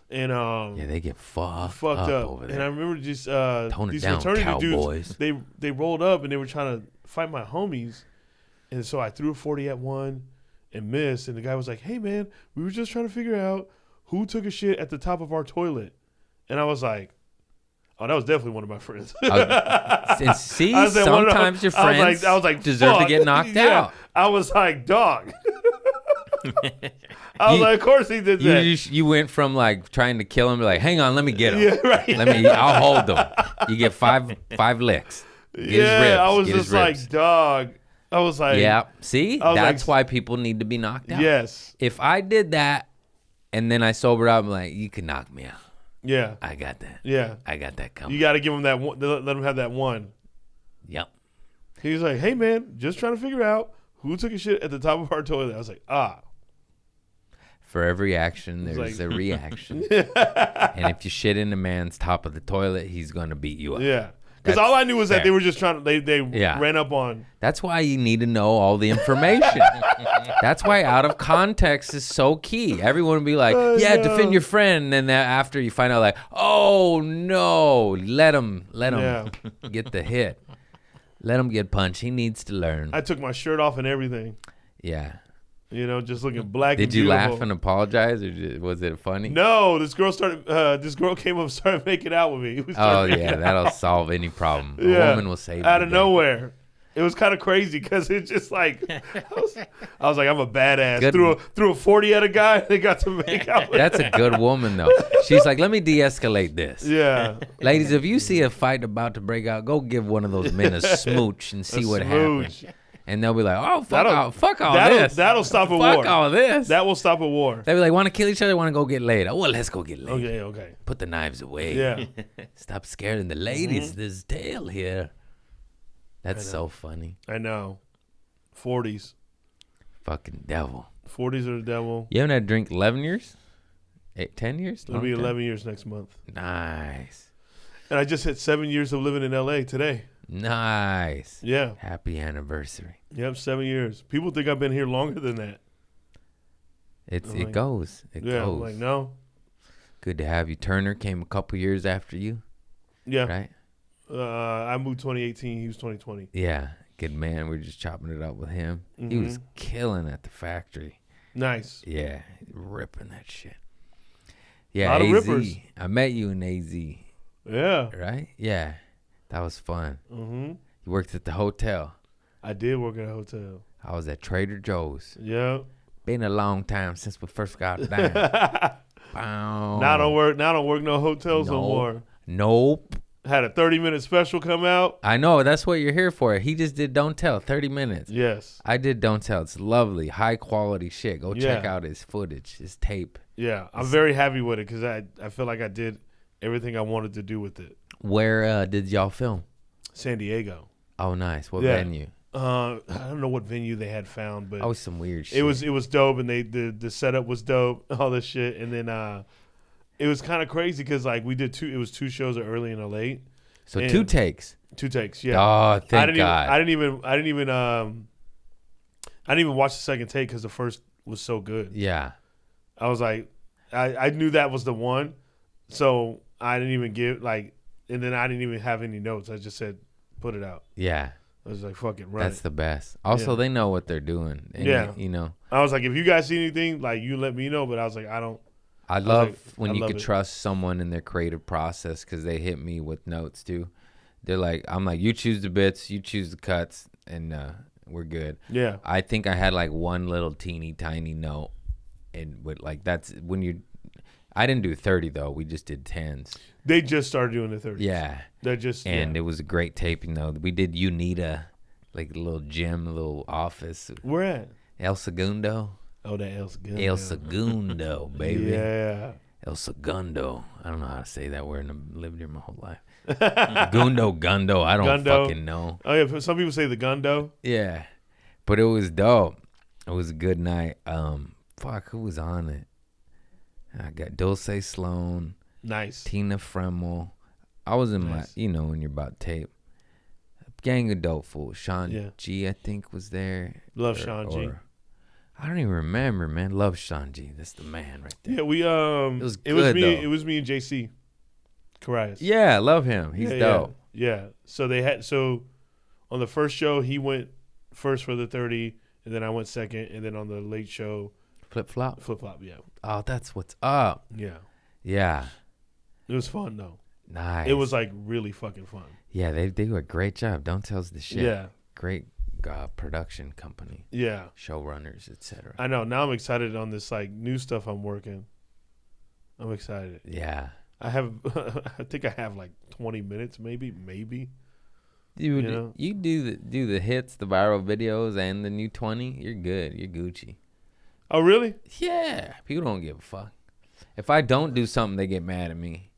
And they get fucked up over there. And I remember just these down, fraternity cowboys. dudes, they rolled up and they were trying to fight my homies. And so I threw a 40 at one and missed. And the guy was like, "Hey man, we were just trying to figure out who took a shit at the top of our toilet." And I was like, oh, that was definitely one of my friends. And see, sometimes your friends I was like, deserve to get knocked out. I was like, dog. I was like, of course he did that. You went from like trying to kill him to like, hang on, let me get him. Yeah, right. I'll hold them. You get five licks. Get his ribs. I was just like, dog. I was like, yeah. See, that's why people need to be knocked out. Yes. If I did that and then I sobered up, I'm like, you can knock me out. Yeah. I got that. Yeah. I got that coming. You got to give him that one. Let him have that one. Yep. He's like, hey, man, just trying to figure out who took a shit at the top of our toilet. I was like, For every action, there's a reaction. And if you shit in a man's top of the toilet, he's going to beat you up. Yeah. Because all I knew was that they were just trying to, they ran up on. That's why you need to know all the information. That's why out of context is so key. Everyone would be like, defend your friend. And then after you find out like, oh no, let him get the hit. Let him get punched. He needs to learn. I took my shirt off and everything. Yeah. Just looking black. Did you laugh and apologize, or was it funny? No, this girl came up and started making out with me. That'll solve any problem. A woman will save out of nowhere. It was kind of crazy because it's just like I was like, I'm a badass. Threw a 40 at a guy. They got to make out. That's a good woman though. She's like, let me de-escalate this. Yeah, ladies, if you see a fight about to break out, go give one of those men a smooch and see what happens. And they'll be like, oh, fuck all this. That'll stop a war. Fuck all this. That will stop a war. They'll be like, want to kill each other, want to go get laid. Oh, well, let's go get laid. Okay. Put the knives away. Yeah. Stop scaring the ladies. There's tail here. That's so funny. I know. 40s. Fucking devil. 40s are the devil. You haven't had a drink 11 years? 10 years? It'll be 11 years next month. Nice. And I just hit 7 years of living in L.A. today. Nice. Yeah. Happy anniversary. Yep, 7 years. People think I've been here longer than that. It goes. It goes. I'm like, no. Good to have you. Turner came a couple years after you. Yeah. Right? I moved 2018. He was 2020. Yeah. Good man. We were just chopping it up with him. Mm-hmm. He was killing at the factory. Nice. Yeah. Ripping that shit. Yeah. A lot of AZ. rippers. I met you in AZ. Yeah. Right? Yeah. That was fun. Mm-hmm. You worked at the hotel. I did work at a hotel. I was at Trader Joe's. Yeah. Been a long time since we first got down. Now I don't work no hotels no more. Nope. Had a 30-minute special come out. I know. That's what you're here for. He just did Don't Tell, 30 minutes. Yes. I did Don't Tell. It's lovely, high quality shit. Go check out his footage, his tape. Yeah. I'm very happy with it because I feel like I did everything I wanted to do with it. Where did y'all film? San Diego. Oh, nice. What venue? I don't know what venue they had found, but Oh, some weird shit. it was dope, and the setup was dope, all this shit, and then it was kind of crazy because like we did two shows, an early and a late. So 2 takes. 2 takes, yeah. Oh, thank God. I didn't even watch the second take because the first was so good. Yeah. I was like, I knew that was the one, so I didn't even give like, and then I didn't even have any notes. I just said, put it out. Yeah. I was like, fuck it, run That's it. the best. Also, they know what they're doing. And Yeah. You know. I was like, if you guys see anything, like you let me know. But I was like, I love when you love could it. trust someone in their creative process because they hit me with notes too. I'm like, you choose the bits, you choose the cuts, and we're good. Yeah. I think I had like one little teeny tiny note, and with like that's when I didn't do 30 though. We just did 10s. They just started doing the 30s. Yeah. It was a great taping though. We did Unita, like a little gym, a little office. Where at? El Segundo. Oh, that El Segundo. El Segundo, baby. Yeah. El Segundo. I don't know how to say that word. I've lived here my whole life. Gundo. I don't fucking know. Oh, yeah. Some people say the Gundo. Yeah. But it was dope. It was a good night. Who was on it? I got Dulce Sloan. Nice. Tina Fremmel. I was in my, when you're about tape. Gang of dope fools. Sean G, I think, was there. Love Sean G. I don't even remember, man. Love Sean G. That's the man right there. Yeah, we It was good, It was me and JC Carias. Yeah, I love him. He's dope. Yeah. So on the first show he went first for the 30, and then I went second, and then on the late show Flip flop. Yeah. Oh, that's what's up. Yeah. Yeah. It was fun though. Nice. It was like really fucking fun. Yeah, they do a great job. Don't Tell's the shit. Yeah. Great production company. Yeah. Showrunners, etc. I know. Now I'm excited on this like new stuff I'm working. I'm excited. Yeah. I think I have like 20 minutes, maybe. Dude, you do the hits, the viral videos, and the new 20. You're good. You're Gucci. Oh, really? Yeah. People don't give a fuck. If I don't do something, they get mad at me.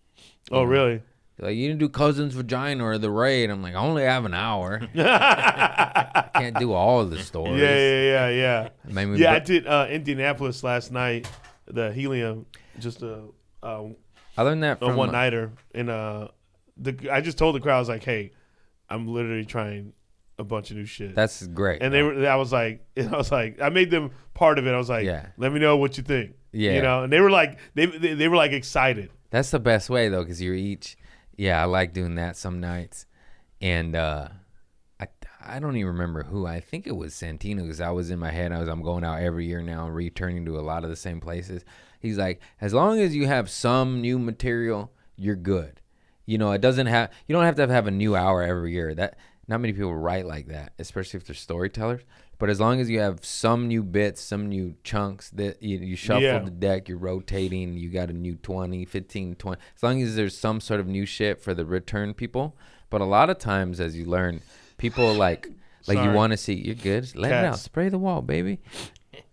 Oh, really? Like, you didn't do Cousin's Vagina or The Raid. I'm like, I only have an hour. I can't do all of the stories. Yeah. I did Indianapolis last night, the Helium, just other than that, a one-nighter. And I just told the crowd, I was like, hey, I'm literally trying a bunch of new shit. That's great. And I was like, I made them part of it. I was like, let me know what you think. Yeah. And they were like, they were like excited. That's the best way though, because you're each. Yeah, I like doing that some nights, and I don't even remember who. I think it was Santino, because I was in my head. I'm going out every year now, returning to a lot of the same places. He's like, as long as you have some new material, you're good. You don't have to have a new hour every year. That not many people write like that, especially if they're storytellers. But as long as you have some new bits, some new chunks that you shuffle the deck, you're rotating, you got a new 20, 15, 20. As long as there's some sort of new shit for the return people. But a lot of times, as you learn, people like you want to see, you're good. Let it out. Spray the wall, baby.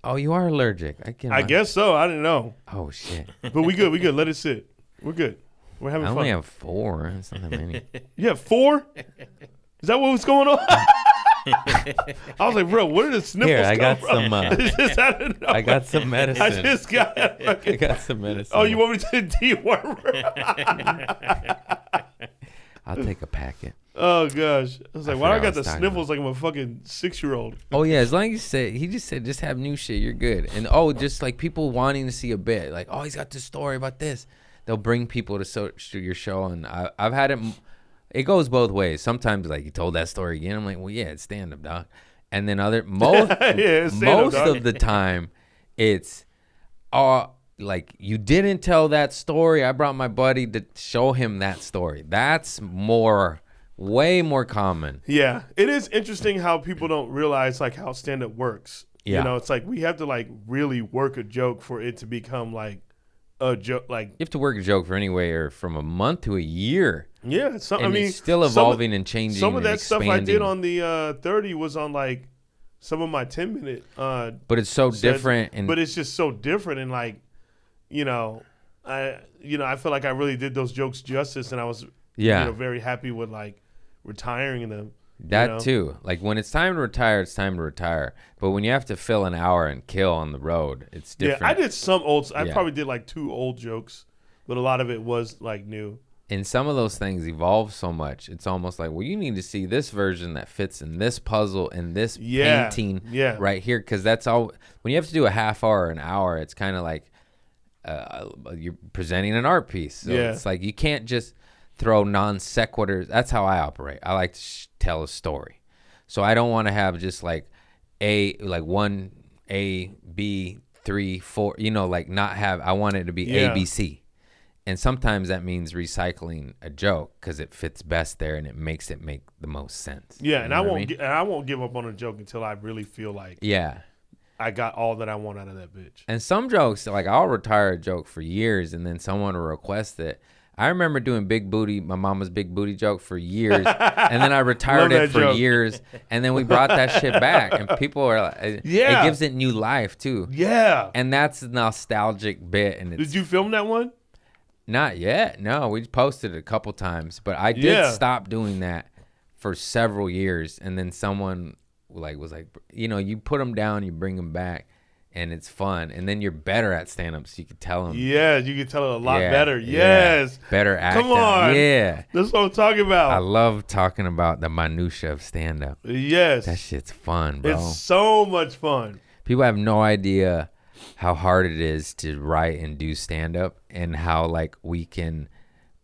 Oh, you are allergic. I guess so. I didn't know. Oh, shit. But we good. Let it sit. We're good. We're having fun. I only have 4. It's not that many. You have 4? Is that what was going on? I was like, bro, where did the sniffles Here, I come got from? some. I got some medicine. I just got I got some medicine. Oh, you want me to deworm? I'll take a packet. Oh gosh, I was like, why do I got the talking sniffles like I'm a fucking 6-year-old? Oh yeah, as long as you say, he just said, just have new shit, you're good. And just like people wanting to see a bit, like, oh, he's got this story about this. They'll bring people to your show, and I've had it. It goes both ways. Sometimes like you told that story again, I'm like, well, yeah, it's stand up, dog. And then most of the time, it's like you didn't tell that story. I brought my buddy to show him that story. That's way more common. Yeah, it is interesting how people don't realize like how stand up works. Yeah. You know, it's like we have to like really work a joke for it to become like a joke. Like You have to work a joke for anywhere from a month to a year. yeah, And it's still evolving and changing. Some of that and stuff I expanding. did on the 30 was on like some of my 10-minute. But it's so different. But it's just so different, and like, I feel like I really did those jokes justice, and I was very happy with like retiring them. That too. Like when it's time to retire, it's time to retire. But when you have to fill an hour and kill on the road, it's different. Yeah, I did some old. I probably did like 2 old jokes, but a lot of it was like new. And some of those things evolve so much. It's almost like, well, you need to see this version that fits in this puzzle and this painting right here. Because that's all. When you have to do a half hour or an hour, it's kind of like you're presenting an art piece. So it's like you can't just throw non sequiturs. That's how I operate. I like to tell a story. So I don't want to have just like one A, B, 3, 4, like not have, I want it to be A, B, C. And sometimes that means recycling a joke because it fits best there and it makes it make the most sense. Yeah, and I won't give up on a joke until I really feel like I got all that I want out of that bitch. And some jokes, like I'll retire a joke for years and then someone will request it. I remember doing my mama's big booty joke for years, and then I retired it for years, and then we brought that shit back, and people are like, it gives it new life too. Yeah. And that's a nostalgic bit. And did you film that one? Not yet. No, we posted it a couple times, but I did stop doing that for several years, and then someone was like, you put them down, you bring them back. And it's fun. And then you're better at stand-up, so you can tell them. Yeah, you can tell it a lot better. Yes. Better acting. Come on. Yeah. That's what I'm talking about. I love talking about the minutia of stand-up. Yes. That shit's fun, bro. It's so much fun. People have no idea how hard it is to write and do stand-up and how, like, we can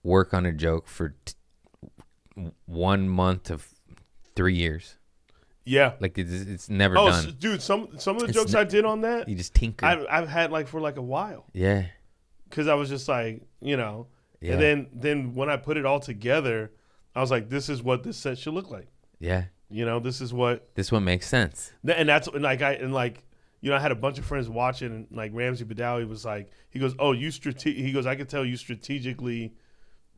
work on a joke for 1 month to 3 years. Yeah, like it's never done. Oh, dude, some of the jokes I did on that, you just tinker. I've had like for like a while. Yeah, because I was just like, and then when I put it all together, I was like, this is what this set should look like. Yeah, this is what makes sense. And that's like I had a bunch of friends watching, and like Ramsey Badawi was like, he goes, oh, he goes, I could tell you strategically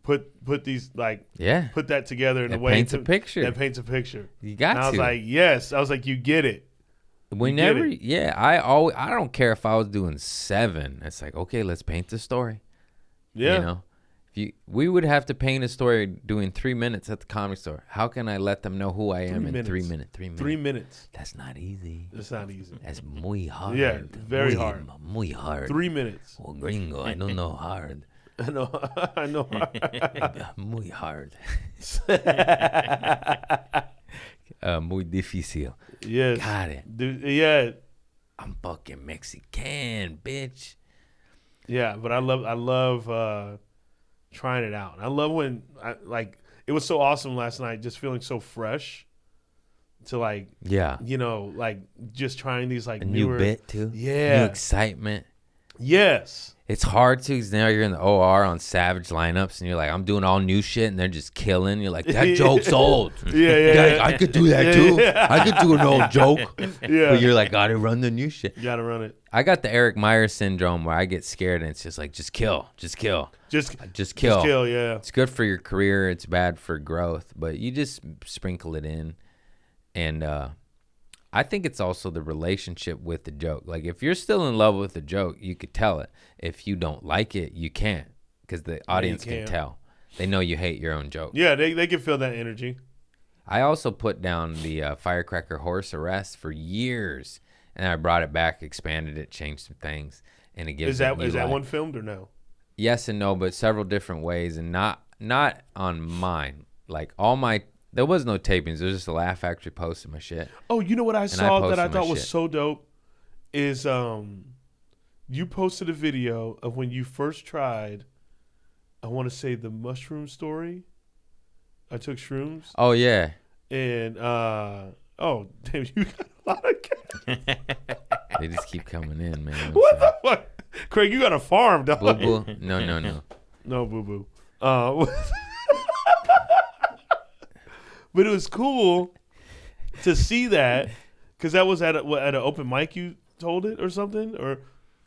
put these put that together in a way paints a picture. That paints a picture. You got to. I was like, yes. I was like, you get it. I don't care if I was doing 7. It's like, okay, let's paint the story. Yeah. We would have to paint a story doing 3 minutes at the Comedy Store. How can I let them know who I am in 3 minutes? 3 minutes. That's not easy. That's not easy. That's muy hard. Yeah, very hard. Muy hard. 3 minutes. Oh, gringo, I don't know hard. I know. Muy hard. Muy difícil. Yes. Got it. Dude, yeah. I'm fucking Mexican, bitch. Yeah, but I love trying it out. I love when it was so awesome last night, just feeling so fresh to just trying these like new bit too. Yeah. New excitement. Yes. It's hard to, because now you're in the OR on Savage lineups and you're like, I'm doing all new shit and they're just killing. You're like, that joke's old. Yeah. I could do that too. Yeah. I could do an old joke. Yeah. But you're like, gotta run the new shit. You gotta run it. I got the Eric Myers syndrome where I get scared and it's just like, just kill. Just kill, yeah. It's good for your career. It's bad for growth, but you just sprinkle it in. And I think it's also the relationship with the joke. Like if you're still in love with the joke, you could tell it. If you don't like it, you can't, because the audience can tell. They know you hate your own joke. Yeah, they can feel that energy. I also put down the firecracker horse arrest for years, and I brought it back, expanded it, changed some things, and it gives. Is that one filmed or no? Yes and no, but several different ways, and not on mine. Like there was no tapings. There was just a Laugh Factory posting my shit. Oh, you know what I saw that I thought was so dope is you posted a video of when you first tried. I want to say the mushroom story. I took shrooms. Oh yeah. And oh damn, you got a lot of cats. They just keep coming in, man. What the fuck, Craig? You got a farm, dog. Boo boo? No. No, boo boo. But it was cool to see that because that was at an open mic. You told it or something, or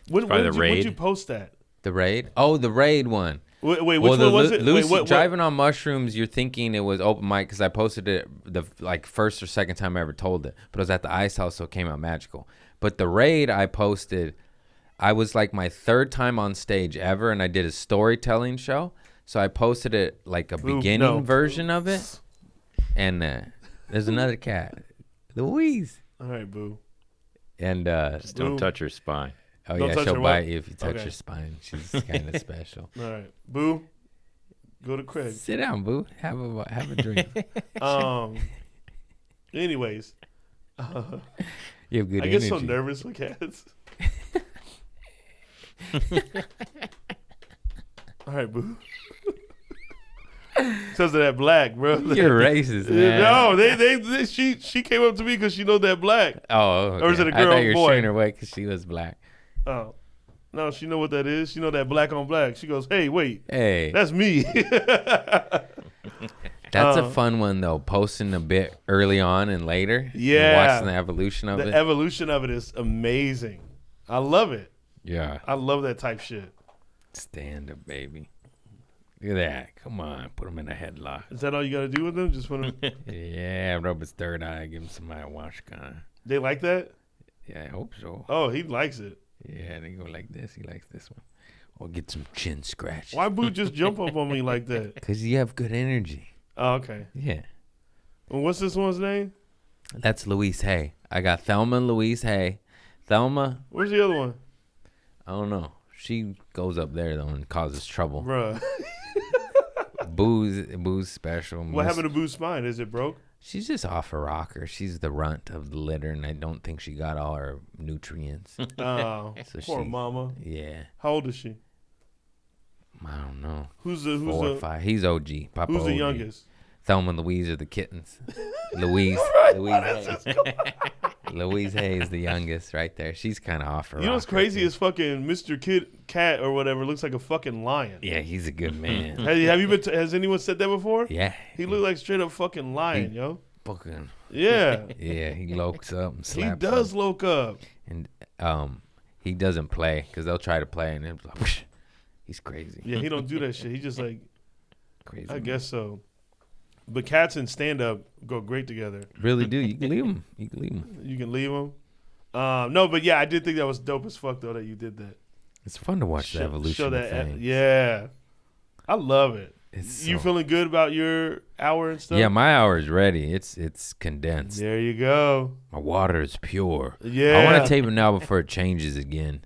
when did you post that? The raid? Oh, the raid one. Wait, which one was it? Lucy, driving on mushrooms, you're thinking it was open mic because I posted it the first or second time I ever told it, but it was at the Ice House, so it came out magical. But the raid I posted, I was like my third time on stage ever, and I did a storytelling show, so I posted it like a beginning version of it, and there's another cat, Louise. All right, boo. And just don't touch her spine. Oh Don't yeah, she'll bite what? you if you touch her spine. She's kind of special. All right, boo. Go to Craig. Sit down, boo. Have a drink. Anyways, you have good I energy. get so nervous with cats. All right, boo. Because of that black, bro. You're racist, man. No, she came up to me because she know that black. Oh, okay. Or is it a girl I thought or you were boy? shooing her away because she was black. Oh, no, she know what that is. She know that black on black. She goes, hey, wait. Hey. That's me. That's a fun one, though, posting a bit early on and later. Yeah. And watching the evolution of it. The evolution of it is amazing. I love it. Yeah. I love that type shit. Stand up, baby. Look at that. Come on. Put him in a headlock. Is that all you got to do with them? Just put them. Yeah, rub his third eye. Give him some ayahuasca. They like that? Yeah, I hope so. Oh, he likes it. Yeah, they go like this. He likes this one. Or get some chin scratch. Why Boo just jump up on me like that? Because you have good energy. Oh, okay. Yeah. And what's this one's name? That's Louise Hay. I got Thelma and Louise Hay. Thelma, Where's the other one? I don't know. She goes up there, though, and causes trouble. Bruh. Boo's special. What happened to Boo's spine? Is it broke? She's just off her rocker. She's the runt of the litter, and I don't think she got all her nutrients. Oh, So poor mama. Yeah. How old is she? I don't know. Who's 4 or 5. He's OG. Papa who's the OG. youngest? Thelma and Louise are the kittens. Louise. Louise Hay is the youngest right there. She's kind of off her rocker. You know what's crazy too. is fucking Mr. Cat or whatever looks like a fucking lion. Yeah, he's a good man. Have you been? Has anyone said that before? Yeah. He looked like straight up fucking lion, yo. Fucking. Yeah. Yeah, he lokes up and He slaps does up. loke up. And he doesn't play because they'll try to play and it's like, whoosh. He's crazy. Yeah, he don't do that shit. He just like, Crazy. I man. guess so. But cats and stand up go great together. Really do. You can leave him. You can leave him. You can leave them. No, but yeah, I did think that was dope as fuck though that you did that. It's fun to watch the evolution of things. Yeah, I love it. You so- feeling good about your hour and stuff? Yeah, my hour is ready. It's condensed. There you go. My water is pure. Yeah. I want to tape it now before it changes again,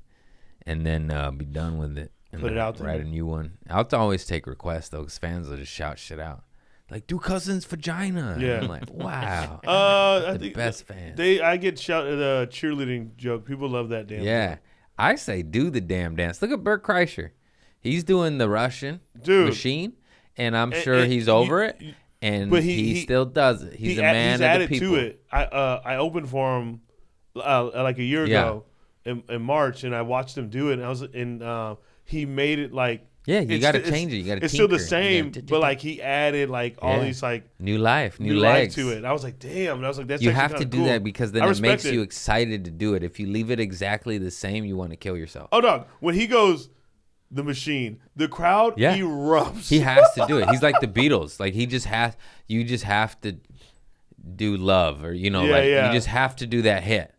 and then be done with it. And Put it then out there. Write a new one. I'll always take requests though, because fans will just shout shit out. Like, do Cousin's vagina. Yeah. And I'm like, wow. I the think best fans. I get shouted a cheerleading joke. People love that damn. Yeah. joke. I say do the damn dance. Look at Bert Kreischer. He's doing the Russian machine, and I'm sure he's over it, and but he still does it. He's a man he's of the added people. to it. I opened for him like a year ago in March, and I watched him do it, and he made it like. Yeah, you got to change it. You got to. It's still the same, but like he added like all these like new life, new life legs to it. I was like, damn. And I was like, that's you actually have to kinda do cool. that because then I it respect makes you excited to do it. If you leave it exactly the same, you want to kill yourself. Oh dog, when he goes the machine, the crowd erupts. He has to do it. He's like the Beatles. Like you just have to do love, or you just have to do that hit.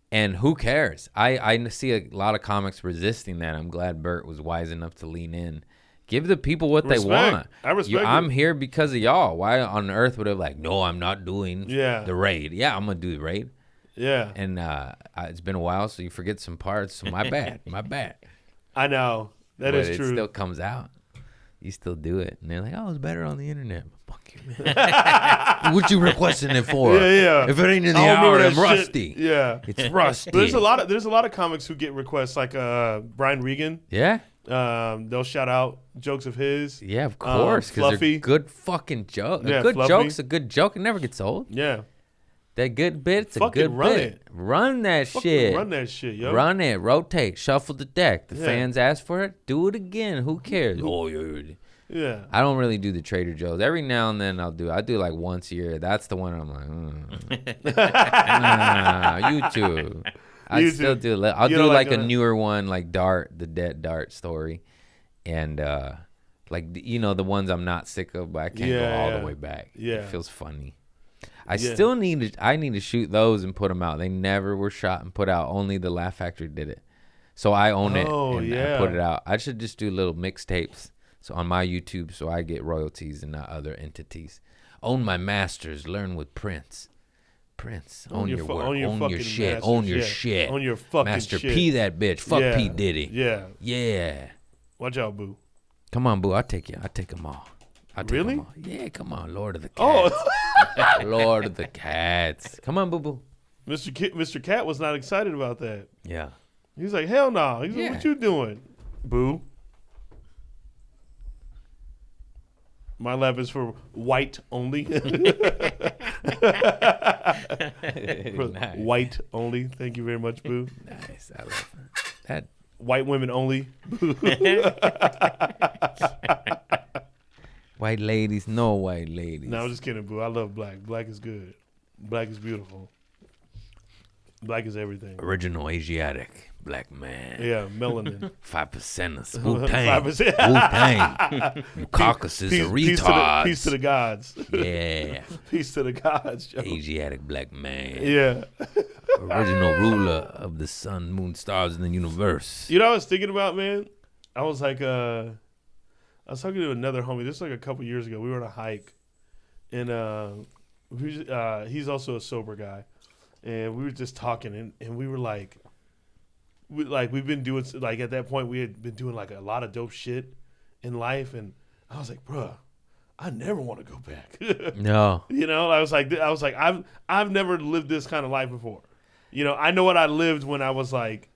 And who cares? I see a lot of comics resisting that. I'm glad Bert was wise enough to lean in. Give the people what they want. I respect it. I'm here because of y'all. Why on earth would I like, no, I'm not doing the raid. Yeah, I'm going to do the raid. Yeah. And it's been a while, so you forget some parts. So my bad. My bad. I know. That is true. It still comes out. You still do it. And they're like, oh, it's better on the internet. Fuck you, man. What you requesting it for? Yeah. If it ain't in the hour, I'm rusty. Yeah. It's rusty. But there's a lot of comics who get requests, like Brian Regan. Yeah. They'll shout out jokes of his. Yeah, of course. Because they're good fucking jokes. Yeah, a good Fluffy. joke's a good joke. It never gets old. Yeah. That good bit's a Fucking good run bit. it. Run that Fucking shit. run that shit, yo. Run it. Rotate. Shuffle the deck. The fans ask for it. Do it again. Who cares? Yeah. I don't really do the Trader Joe's. Every now and then I do like once a year. That's the one I'm like, you too. I still do. I'll do like a newer one, like the dead Dart story. And like, the ones I'm not sick of, but I can't go all the way back. Yeah. It feels funny. I need to shoot those and put them out. They never were shot and put out. Only the Laugh Factory did it. So I own it and I put it out. I should just do little mixtapes on my YouTube so I get royalties and not other entities. Own my masters. Learn with Prince. Own your work. Own your shit. Masters, Own your shit. Own your fucking Master shit. P that bitch. Fuck P. Diddy. Yeah. Yeah. Watch out, boo. Come on, boo. I'll take you. I'll take them all. Really? Them all. Yeah, come on. Lord of the Cats. Oh. Lord of the Cats. Come on, boo boo. Mr. Cat was not excited about that. Yeah. He's like, hell no. He's like, what you doing, boo? My lab is for white only. Nice. White only. Thank you very much, boo. Nice. I love that. White women only. White ladies, no white ladies. No, I'm just kidding, boo. I love black. Black is good. Black is beautiful. Black is everything. Original Asiatic black man. Yeah, melanin. 5%ers. Wu-Tang. 5%. Wu-Tang. You Caucasus are retards. Peace to the gods. Yeah. Peace to the gods, Joe. Asiatic black man. Yeah. Original ruler of the sun, moon, stars, and the universe. You know what I was thinking about, man? I was like, I was talking to another homie. This was like a couple years ago. We were on a hike, and he's also a sober guy, and we were just talking, and we were like, we've been doing, like, at that point we had been doing like a lot of dope shit in life, and I was like, bruh, I never want to go back. No. You know, I was like, I've never lived this kind of life before. You know, I know what I lived when I was like,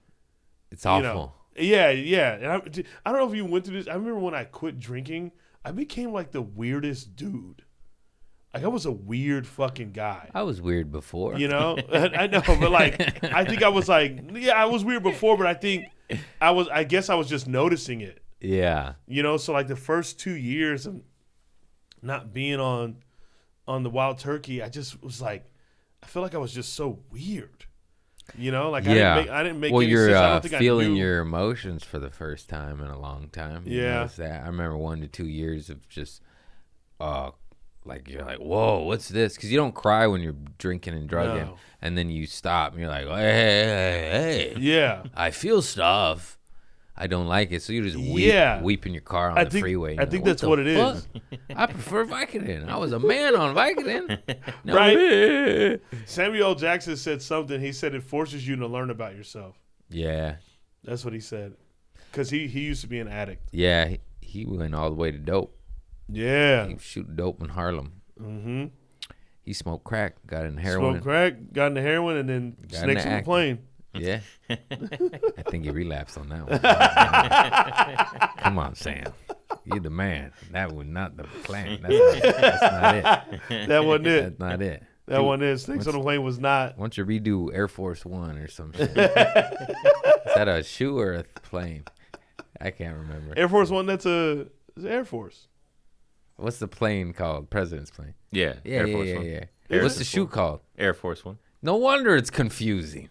it's awful. You know, yeah. And I don't know if you went through this. I remember when I quit drinking, I became like the weirdest dude. Like, I was a weird fucking guy. I was weird before. You know? I know, but like, I think I was like, I was weird before, but I guess I was just noticing it. Yeah. You know, so like the first 2 years of not being on the Wild Turkey, I just was like, I feel like I was just so weird. You know, like I didn't make well, any you're sense. I don't think feeling I knew. your emotions for the first time in a long time. You notice that. I remember 1 to 2 years of just, like, you're like, whoa, what's this? Because you don't cry when you're drinking and drugging, and then you stop and you're like, hey, yeah, I feel stuff. I don't like it, so you just weep in your car on the freeway. I think that's what it is. I prefer Vicodin. I was a man on Vicodin. No. Right? Samuel L. Jackson said something. He said it forces you to learn about yourself. Yeah. That's what he said. Because he used to be an addict. Yeah, he went all the way to dope. Yeah. He was shooting dope in Harlem. Mm-hmm. He smoked crack, got in heroin. Smoked crack, got into heroin, and then snakes on the plane. Yeah. I think you relapsed on that one. Come on, Sam. You're the man. That was not the plan. That's not it. That wasn't it. That's not it. That wasn't it. Snakes on the plane was not. Why don't you redo Air Force One or some shit? Is that a shoe or a plane? I can't remember. Air Force One, it's Air Force. What's the plane called? President's plane. Yeah. Air Force One. Yeah. What's the shoe called? Air Force One. No wonder it's confusing.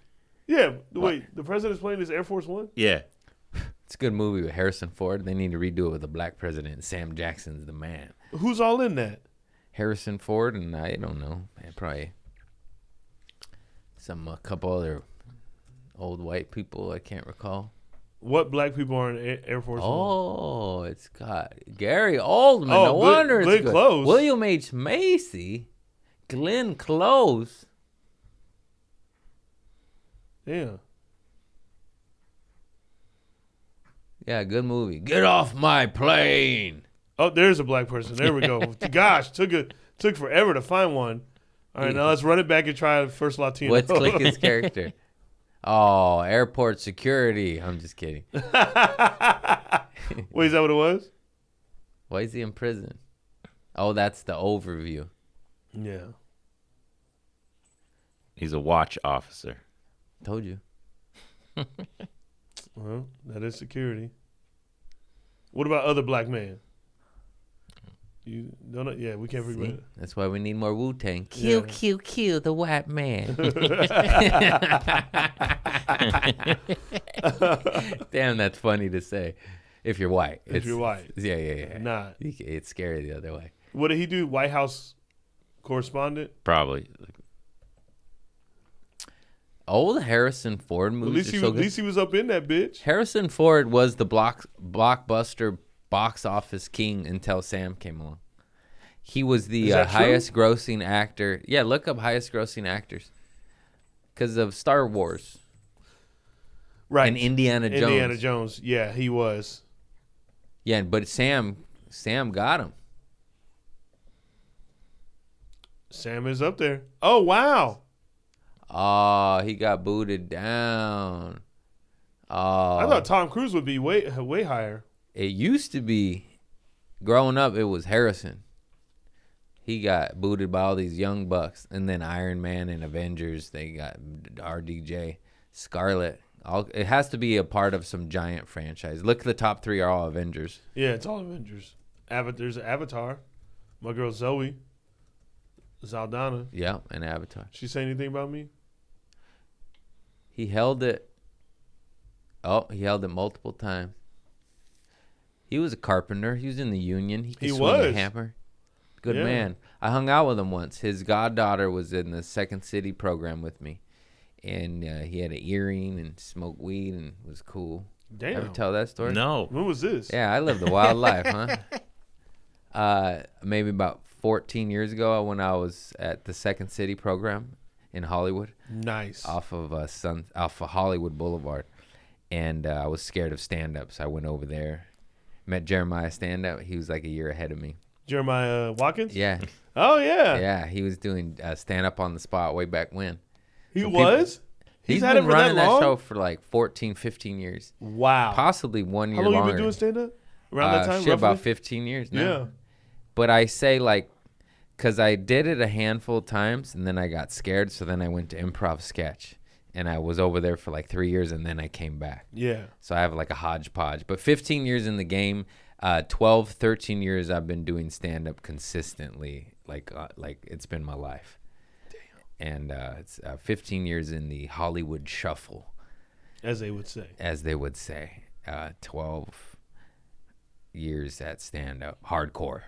Yeah. Wait, the president's plane is Air Force One? Yeah. It's a good movie with Harrison Ford. They need to redo it with a black president. Sam Jackson's the man. Who's all in that? Harrison Ford and I don't know. Probably a couple other old white people I can't recall. What black people are in Air Force One? Oh, it's got Gary Oldman. Oh, no wonder it's Glenn good. Close. William H. Macy. Glenn Close. Yeah. Yeah, good movie. Get off my plane. Oh, there's a black person. There we go. Gosh, took forever to find one. All right, now let's run it back and try the first Latino. What's Clickett's character? Oh, airport security. I'm just kidding. Wait, is that what it was? Why is he in prison? Oh, that's the overview. Yeah. He's a watch officer. Told you. Well, that is security. What about other black man? You don't know? Yeah, we can't figure it. That's why we need more Wu-Tang. Yeah. Q, the white man. Damn, that's funny to say. If you're white. If you're white. Yeah. Nah. It's scary the other way. What did he do? White House correspondent? Probably. Old Harrison Ford movies At least he was up in that bitch. Harrison Ford was the blockbuster box office king until Sam came along. He was the highest grossing actor. Yeah, look up highest grossing actors. Because of Star Wars. Right. And Indiana Jones. Indiana Jones. Yeah, he was. Yeah, but Sam got him. Sam is up there. Oh, wow. Oh, he got booted down. Oh, I thought Tom Cruise would be way higher. It used to be, growing up, it was Harrison. He got booted by all these young bucks. And then Iron Man and Avengers, they got RDJ, Scarlet. It has to be a part of some giant franchise. Look, the top three are all Avengers. Yeah, it's all Avengers. There's Avatar. My girl Zoe. Zaldana. Yeah, and Avatar. She say anything about me? He held it. Oh, he held it multiple times. He was a carpenter. He was in the union. He could swing a hammer. Good man. I hung out with him once. His goddaughter was in the Second City program with me. And he had an earring and smoked weed and was cool. Damn. Ever tell that story? No. When was this? Yeah, I lived a wild life, huh? Maybe about 14 years ago when I was at the Second City program in Hollywood. Nice. Off of Hollywood Boulevard. And I was scared of stand-up, so I went over there. Met Jeremiah stand-up. He was like a year ahead of me. Jeremiah Watkins? Yeah. Oh, yeah. Yeah, he was doing stand-up on the spot way back when. He was? He's had been it for running that long? show for like 14, 15 years. Wow. Possibly 1 year How long longer. you been doing stand-up? Around that time, Shit, roughly? about 15 years now. Yeah. But I say like, because I did it a handful of times and then I got scared. So then I went to improv sketch and I was over there for like 3 years and then I came back. Yeah. So I have like a hodgepodge. But 15 years in the game, 12, 13 years I've been doing stand-up consistently. Like it's been my life. And it's 15 years in the Hollywood shuffle. As they would say. 12 years at stand-up. Hardcore.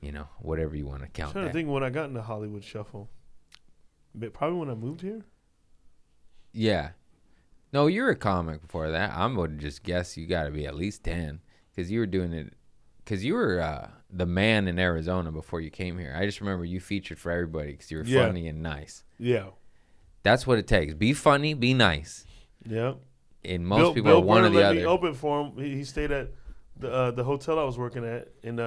You know, whatever you want to count. I'm trying to think when I got in the Hollywood shuffle. But probably when I moved here. Yeah. No, you're a comic before that. I'm going to just guess you got to be at least 10. Because you were doing it. Because you were the man in Arizona before you came here. I just remember you featured for everybody because you were funny and nice. Yeah. That's what it takes. Be funny, be nice. Yeah. And most people are one or the other. Bill let me open for him. He stayed at the hotel I was working at. And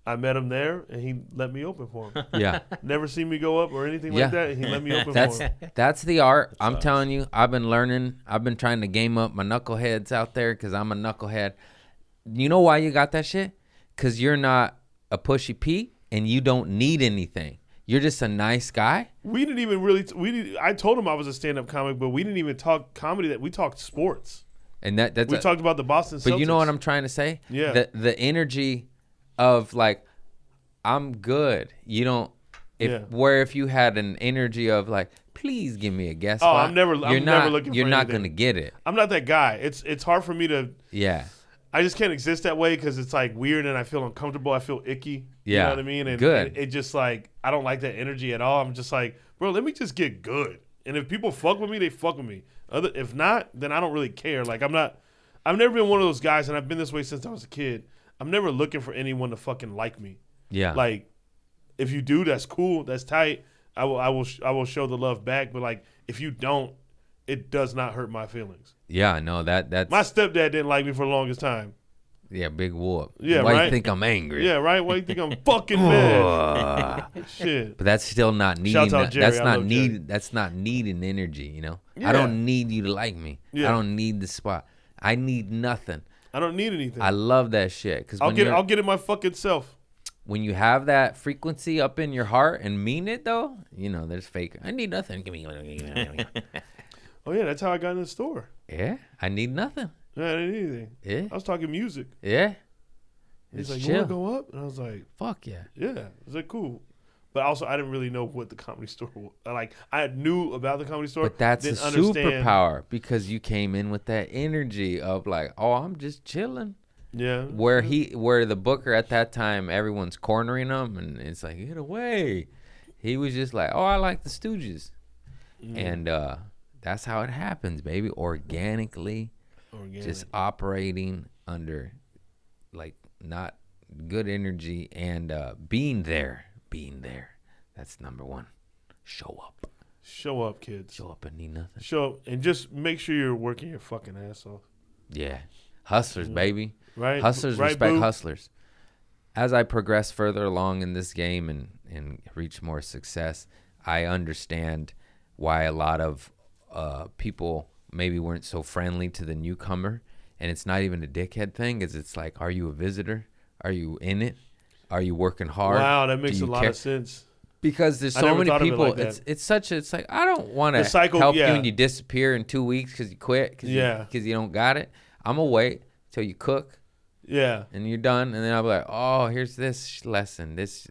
I met him there, and he let me open for him. Yeah. Never seen me go up or anything like that. And he let me open for him. That's the art. I'm telling you, I've been learning. I've been trying to game up my knuckleheads out there because I'm a knucklehead. You know why you got that shit? Because you're not a pushy P, and you don't need anything. You're just a nice guy. We didn't even really. I told him I was a stand-up comic, but we didn't even talk comedy. That we talked sports. And that's we talked about the Boston Celtics. But you know what I'm trying to say? Yeah. The energy of like, I'm good. You don't. Where if you had an energy of like, please give me a guest spot. I'm never looking for You're not anything. gonna get it. I'm not that guy. It's hard for me to. Yeah. I just can't exist that way because it's like weird and I feel uncomfortable. I feel icky. Yeah. You know what I mean? And good. It just like, I don't like that energy at all. I'm just like, bro, let me just get good. And if people fuck with me, they fuck with me. If not, then I don't really care. Like I've never been one of those guys, and I've been this way since I was a kid. I'm never looking for anyone to fucking like me. Yeah. Like, if you do, that's cool. That's tight. I will show the love back. But like, if you don't, it does not hurt my feelings. Yeah, no, that's my stepdad didn't like me for the longest time. Yeah, big whoop. Yeah, Why right? you think I'm angry? Yeah, right. Why you think I'm fucking mad? Shit. But that's still not needing. Shouts out Jerry. That's I not love need. Jerry. That's not needing energy. You know. Yeah. I don't need you to like me. Yeah. I don't need the spot. I need nothing. I don't need anything. I love that shit because I'll get it my fucking self. When you have that frequency up in your heart and mean it though, you know, there's fake. I need nothing. Give me. Oh yeah, that's how I got in the store. Yeah, I need nothing. Yeah, I didn't need anything. Yeah. I was talking music. Yeah. He's It's like, chill. you want to go up? And I was like, Fuck yeah. yeah. I was like, cool. But also, I didn't really know what the Comedy Store was. Like, I knew about the Comedy Store. But that's a didn't understand. superpower because you came in with that energy of like, oh, I'm just chilling. Yeah. Where the booker at that time, everyone's cornering him, and it's like, get away. He was just like, oh, I like the Stooges, and that's how it happens, baby. Organically, just operating under like not good energy and being there. That's number one. Show up. Show up, kids. Show up and need nothing. Show up and just make sure you're working your fucking ass off. Yeah. Hustlers, baby. Right. Hustlers right, respect boo? hustlers. As I progress further along in this game and reach more success, I understand why a lot of people maybe weren't so friendly to the newcomer. And it's not even a dickhead thing. It's like, are you a visitor? Are you in it? Are you working hard? Wow, that makes Do a you lot care? of sense. Because there's I so never many thought of it people. like that. It's like, I don't want The to cycle, help you yeah. and you disappear in 2 weeks because you quit. Cause you don't got it. I'm going to wait till you cook. Yeah. And you're done. And then I'll be like, oh, here's this lesson. This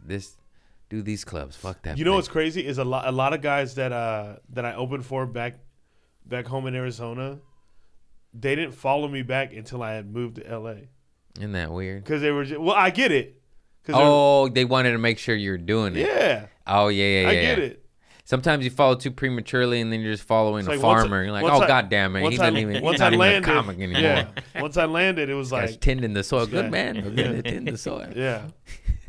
do these clubs. Fuck that. You know what's crazy is a lot of guys that I opened for back home in Arizona, they didn't follow me back until I had moved to LA. Isn't that weird? Because they were I get it. Oh, they wanted to make sure you're doing it. Yeah. Oh, yeah. I get it. Sometimes you follow too prematurely and then you're just following a like farmer. You're like, oh, God damn it. He's not even a comic anymore. Yeah. Once I landed, it was Guy's like. tending the soil. guy- Good man. We're going to tend the soil. Yeah.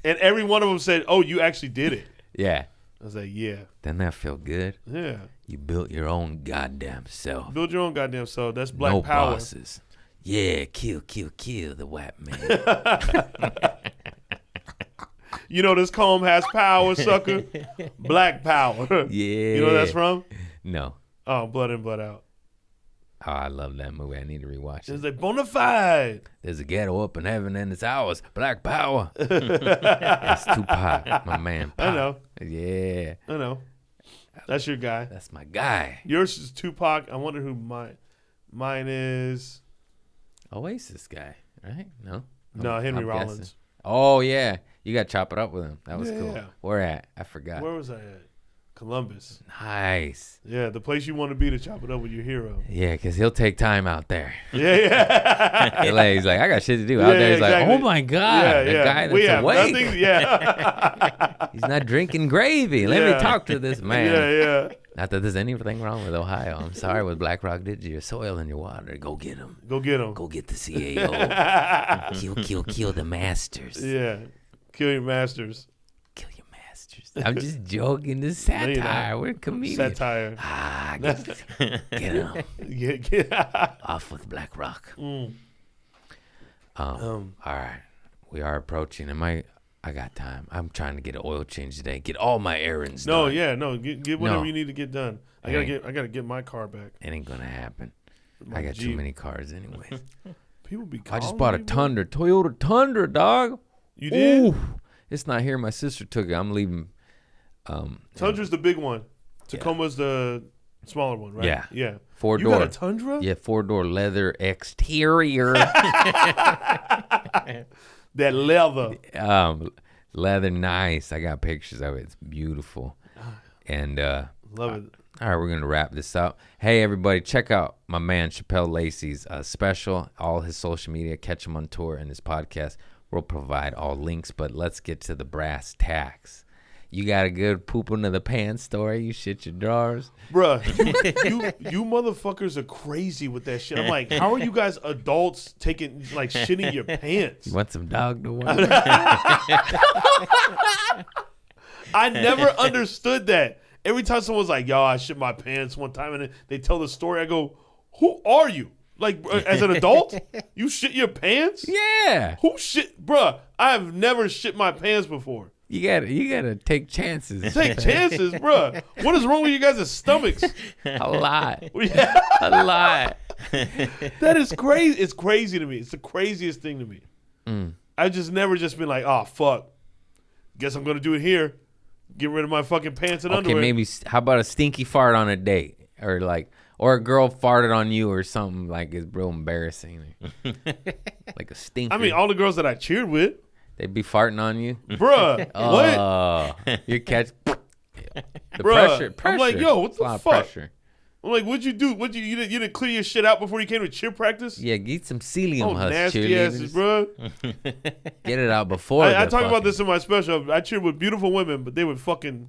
And every one of them said, oh, you actually did it. Yeah. I was like, yeah. Doesn't that feel good? Yeah. You built your own goddamn self. Build your own goddamn self. That's black no power. bosses. Yeah, kill the white man. You know this comb has power, sucker. Black power. Yeah. You know where that's from? No. Oh, Blood In, Blood Out. Oh, I love that movie. I need to rewatch It's it. like bona fide. There's a ghetto up in heaven and it's ours. Black power. That's Tupac, my man. I know. Yeah. I know. That's your guy. That's my guy. Yours is Tupac. I wonder who mine is. Oasis guy, right? No? No, Henry I'm Rollins. guessing. Oh, yeah. You got to chop it up with him. That was cool. Yeah. Where at? I forgot. Where was I at? Columbus. Nice. Yeah, the place you want to be to chop it up with your hero. Yeah, because he'll take time out there. Yeah. He's like, I got shit to do. Out there, he's exactly. like, oh, my God. The guy We that's have awake. nothing. Yeah. He's not drinking gravy. Let me talk to this man. Yeah. Not that there's anything wrong with Ohio. I'm sorry what Black Rock did to your soil and your water. Go get him. Go get him. Go get the CAO. kill the masters. Yeah. Kill your masters. Kill your masters. I'm just joking. This satire. We're comedians. Satire. Get him. Get Off with Black Rock. Mm. All right. We are approaching. I got time. I'm trying to get an oil change today. Get all my errands done. Get whatever you need to get done. I gotta get my car back. It ain't gonna happen. My I got Jeep. too many cars anyways. People be I just calling bought a me, bro. Tundra, Toyota Tundra, dog. You did? Ooh, it's not here. My sister took it. I'm leaving. Tundra's the big one. Tacoma's the smaller one, right? Yeah. 4-door. You got a Tundra? Yeah, 4-door leather exterior. That leather. Leather, nice. I got pictures of it. It's beautiful. And Love it. all right, we're gonna wrap this up. Hey, everybody, check out my man Shapel Lacey's special. All his social media. Catch him on tour and his podcast. We'll provide all links, but let's get to the brass tacks. You got a good poop under the pants story. You shit your drawers. Bruh, you motherfuckers are crazy with that shit. I'm like, how are you guys adults shitting your pants? You want some dog to watch? I never understood that. Every time someone's like, yo, I shit my pants one time, and then they tell the story, I go, who are you? Like, as an adult, you shit your pants? Yeah. Who shit? Bruh, I've never shit my pants before. You gotta take chances. Take chances, bruh. What is wrong with you guys' stomachs? A lot. Yeah. A lot. That is crazy. It's crazy to me. It's the craziest thing to me. I've just never just been like, oh, fuck. Guess I'm going to do it here. Get rid of my fucking pants and underwear. Okay, maybe, how about a stinky fart on a date? Or a girl farted on you or something, like, it's real embarrassing. Like a stinker. I mean, all the girls that I cheered with. They be farting on you? Bruh, what? Oh, you catch the Bruh, pressure. I'm like, yo, what the fuck? Pressure. I'm like, what'd you do? You didn't clear your shit out before you came to cheer practice? Yeah, get some celium husk, nasty cheerleaders. asses, bro. Get it out before. I talk about this in my special. I cheered with beautiful women, but they would fucking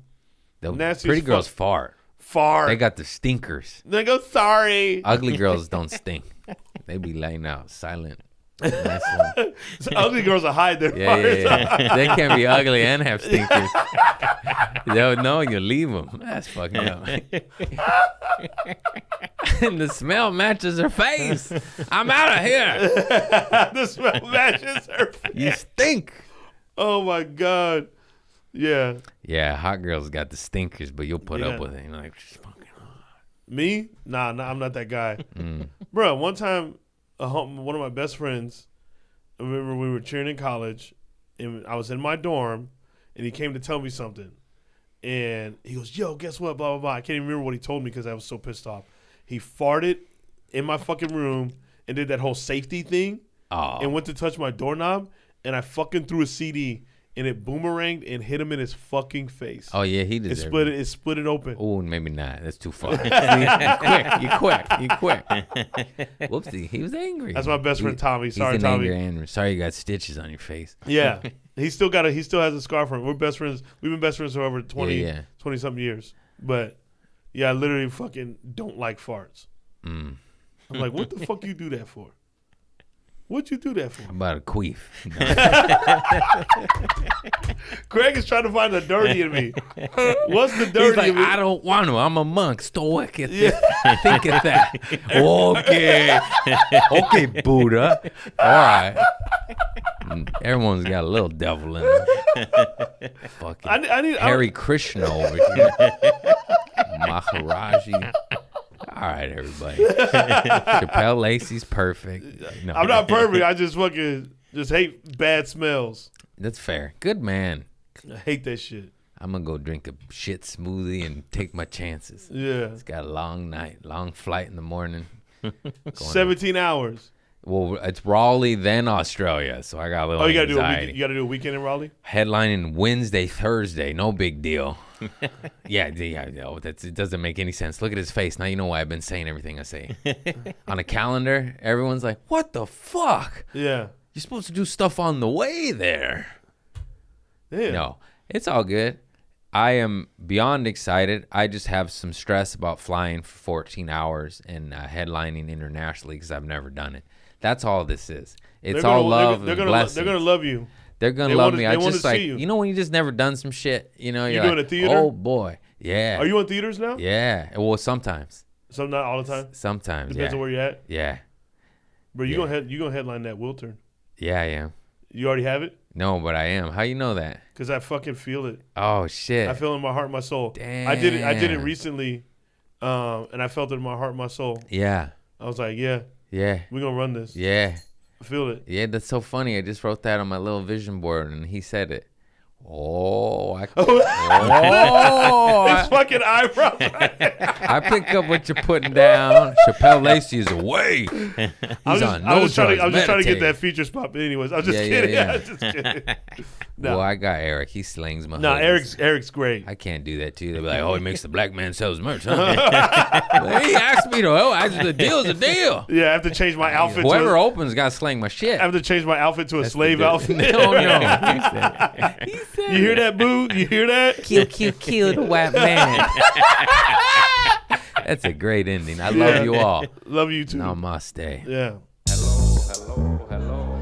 nasty. Pretty girls fart. Fart. They got the stinkers. They go, sorry. Ugly girls don't stink. They be laying out silent. Nice So ugly girls will hide their farts. Yeah. They can be ugly and have stinkers. They'll know you leave them. That's fucking up. And the smell matches her face. I'm out of here. The smell matches her face. You stink. Oh my God. Yeah. Yeah, hot girls got the stinkers, but you'll put up with it. You're like, she's fucking hot. Me? Nah, I'm not that guy. Bro, one time, one of my best friends, I remember we were cheering in college, and I was in my dorm, and he came to tell me something. And he goes, yo, guess what? Blah, blah, blah. I can't even remember what he told me because I was so pissed off. He farted in my fucking room and did that whole safety thing and went to touch my doorknob, and I fucking threw a CD, and it boomeranged and hit him in his fucking face. Oh, yeah, he deserved it. It split it open. Oh, maybe not. That's too far. You quick. Whoopsie, he was angry. That's my best friend Tommy. Sorry, Tommy. Angry. Sorry you got stitches on your face. Yeah. He still has a scar from it. We're best friends. We've been best friends for over 20 something years. But yeah, I literally fucking don't like farts. I'm like, what the fuck you do that for? What'd you do that for? How about a queef? Craig is trying to find the dirty in me. What's the dirty He's like, in me? I don't want to. I'm a monk. Stoic. Think of that. Okay, Buddha. All right. Everyone's got a little devil in them. Fucking I need Hare Krishna over here. Maharaji. All right, everybody. Shapel, Lacey's perfect. No. I'm not perfect. I just fucking hate bad smells. That's fair. Good man. I hate that shit. I'm going to go drink a shit smoothie and take my chances. Yeah. It's got a long night, long flight in the morning. 17 hours. Well, it's Raleigh, then Australia, so I got a little anxiety. You got to do a weekend in Raleigh? Headlining Wednesday, Thursday. No big deal. Yeah, it doesn't make any sense. Look at his face. Now you know why I've been saying everything I say. On a calendar, everyone's like, what the fuck? Yeah. You're supposed to do stuff on the way there. Yeah. No, it's all good. I am beyond excited. I just have some stress about flying for 14 hours and headlining internationally because I've never done it. That's all this is. It's all love and blessings. They're going to love you. They're going to love me. I just like, you know when you just never done some shit? You know, you're doing like, a theater? Oh, boy. Yeah. Are you in theaters now? Yeah. Well, sometimes. So not all the time? Sometimes, Depends on where you're at? Yeah. Bro, you gonna headline that Wiltern. Yeah, I am. You already have it? No, but I am. How you know that? Because I fucking feel it. Oh, shit. I feel it in my heart and my soul. Damn. I did it recently, and I felt it in my heart and my soul. Yeah. I was like, yeah. Yeah. We're going to run this. Yeah. I feel it. Yeah, that's so funny. I just wrote that on my little vision board, and he said it. His fucking eyebrows. I pick up what you're putting down. Shapel Lacey is away. I was just trying to get that feature spot. But anyways, I'm just kidding. Yeah. I'm just kidding. No. Well, I got Eric. He slings my. No, Eric's great. I can't do that too. They'll be like, "Oh, he makes the black man sell his merch." Huh? He asked me to. The deal's a deal. Yeah, I have to change my outfit. Whoever opens got to sling my shit. I have to change my outfit to a slave outfit. No. He said You hear that, boo? You hear that? Kill the white man. That's a great ending. I love you all. Love you too. Namaste. Yeah. Hello.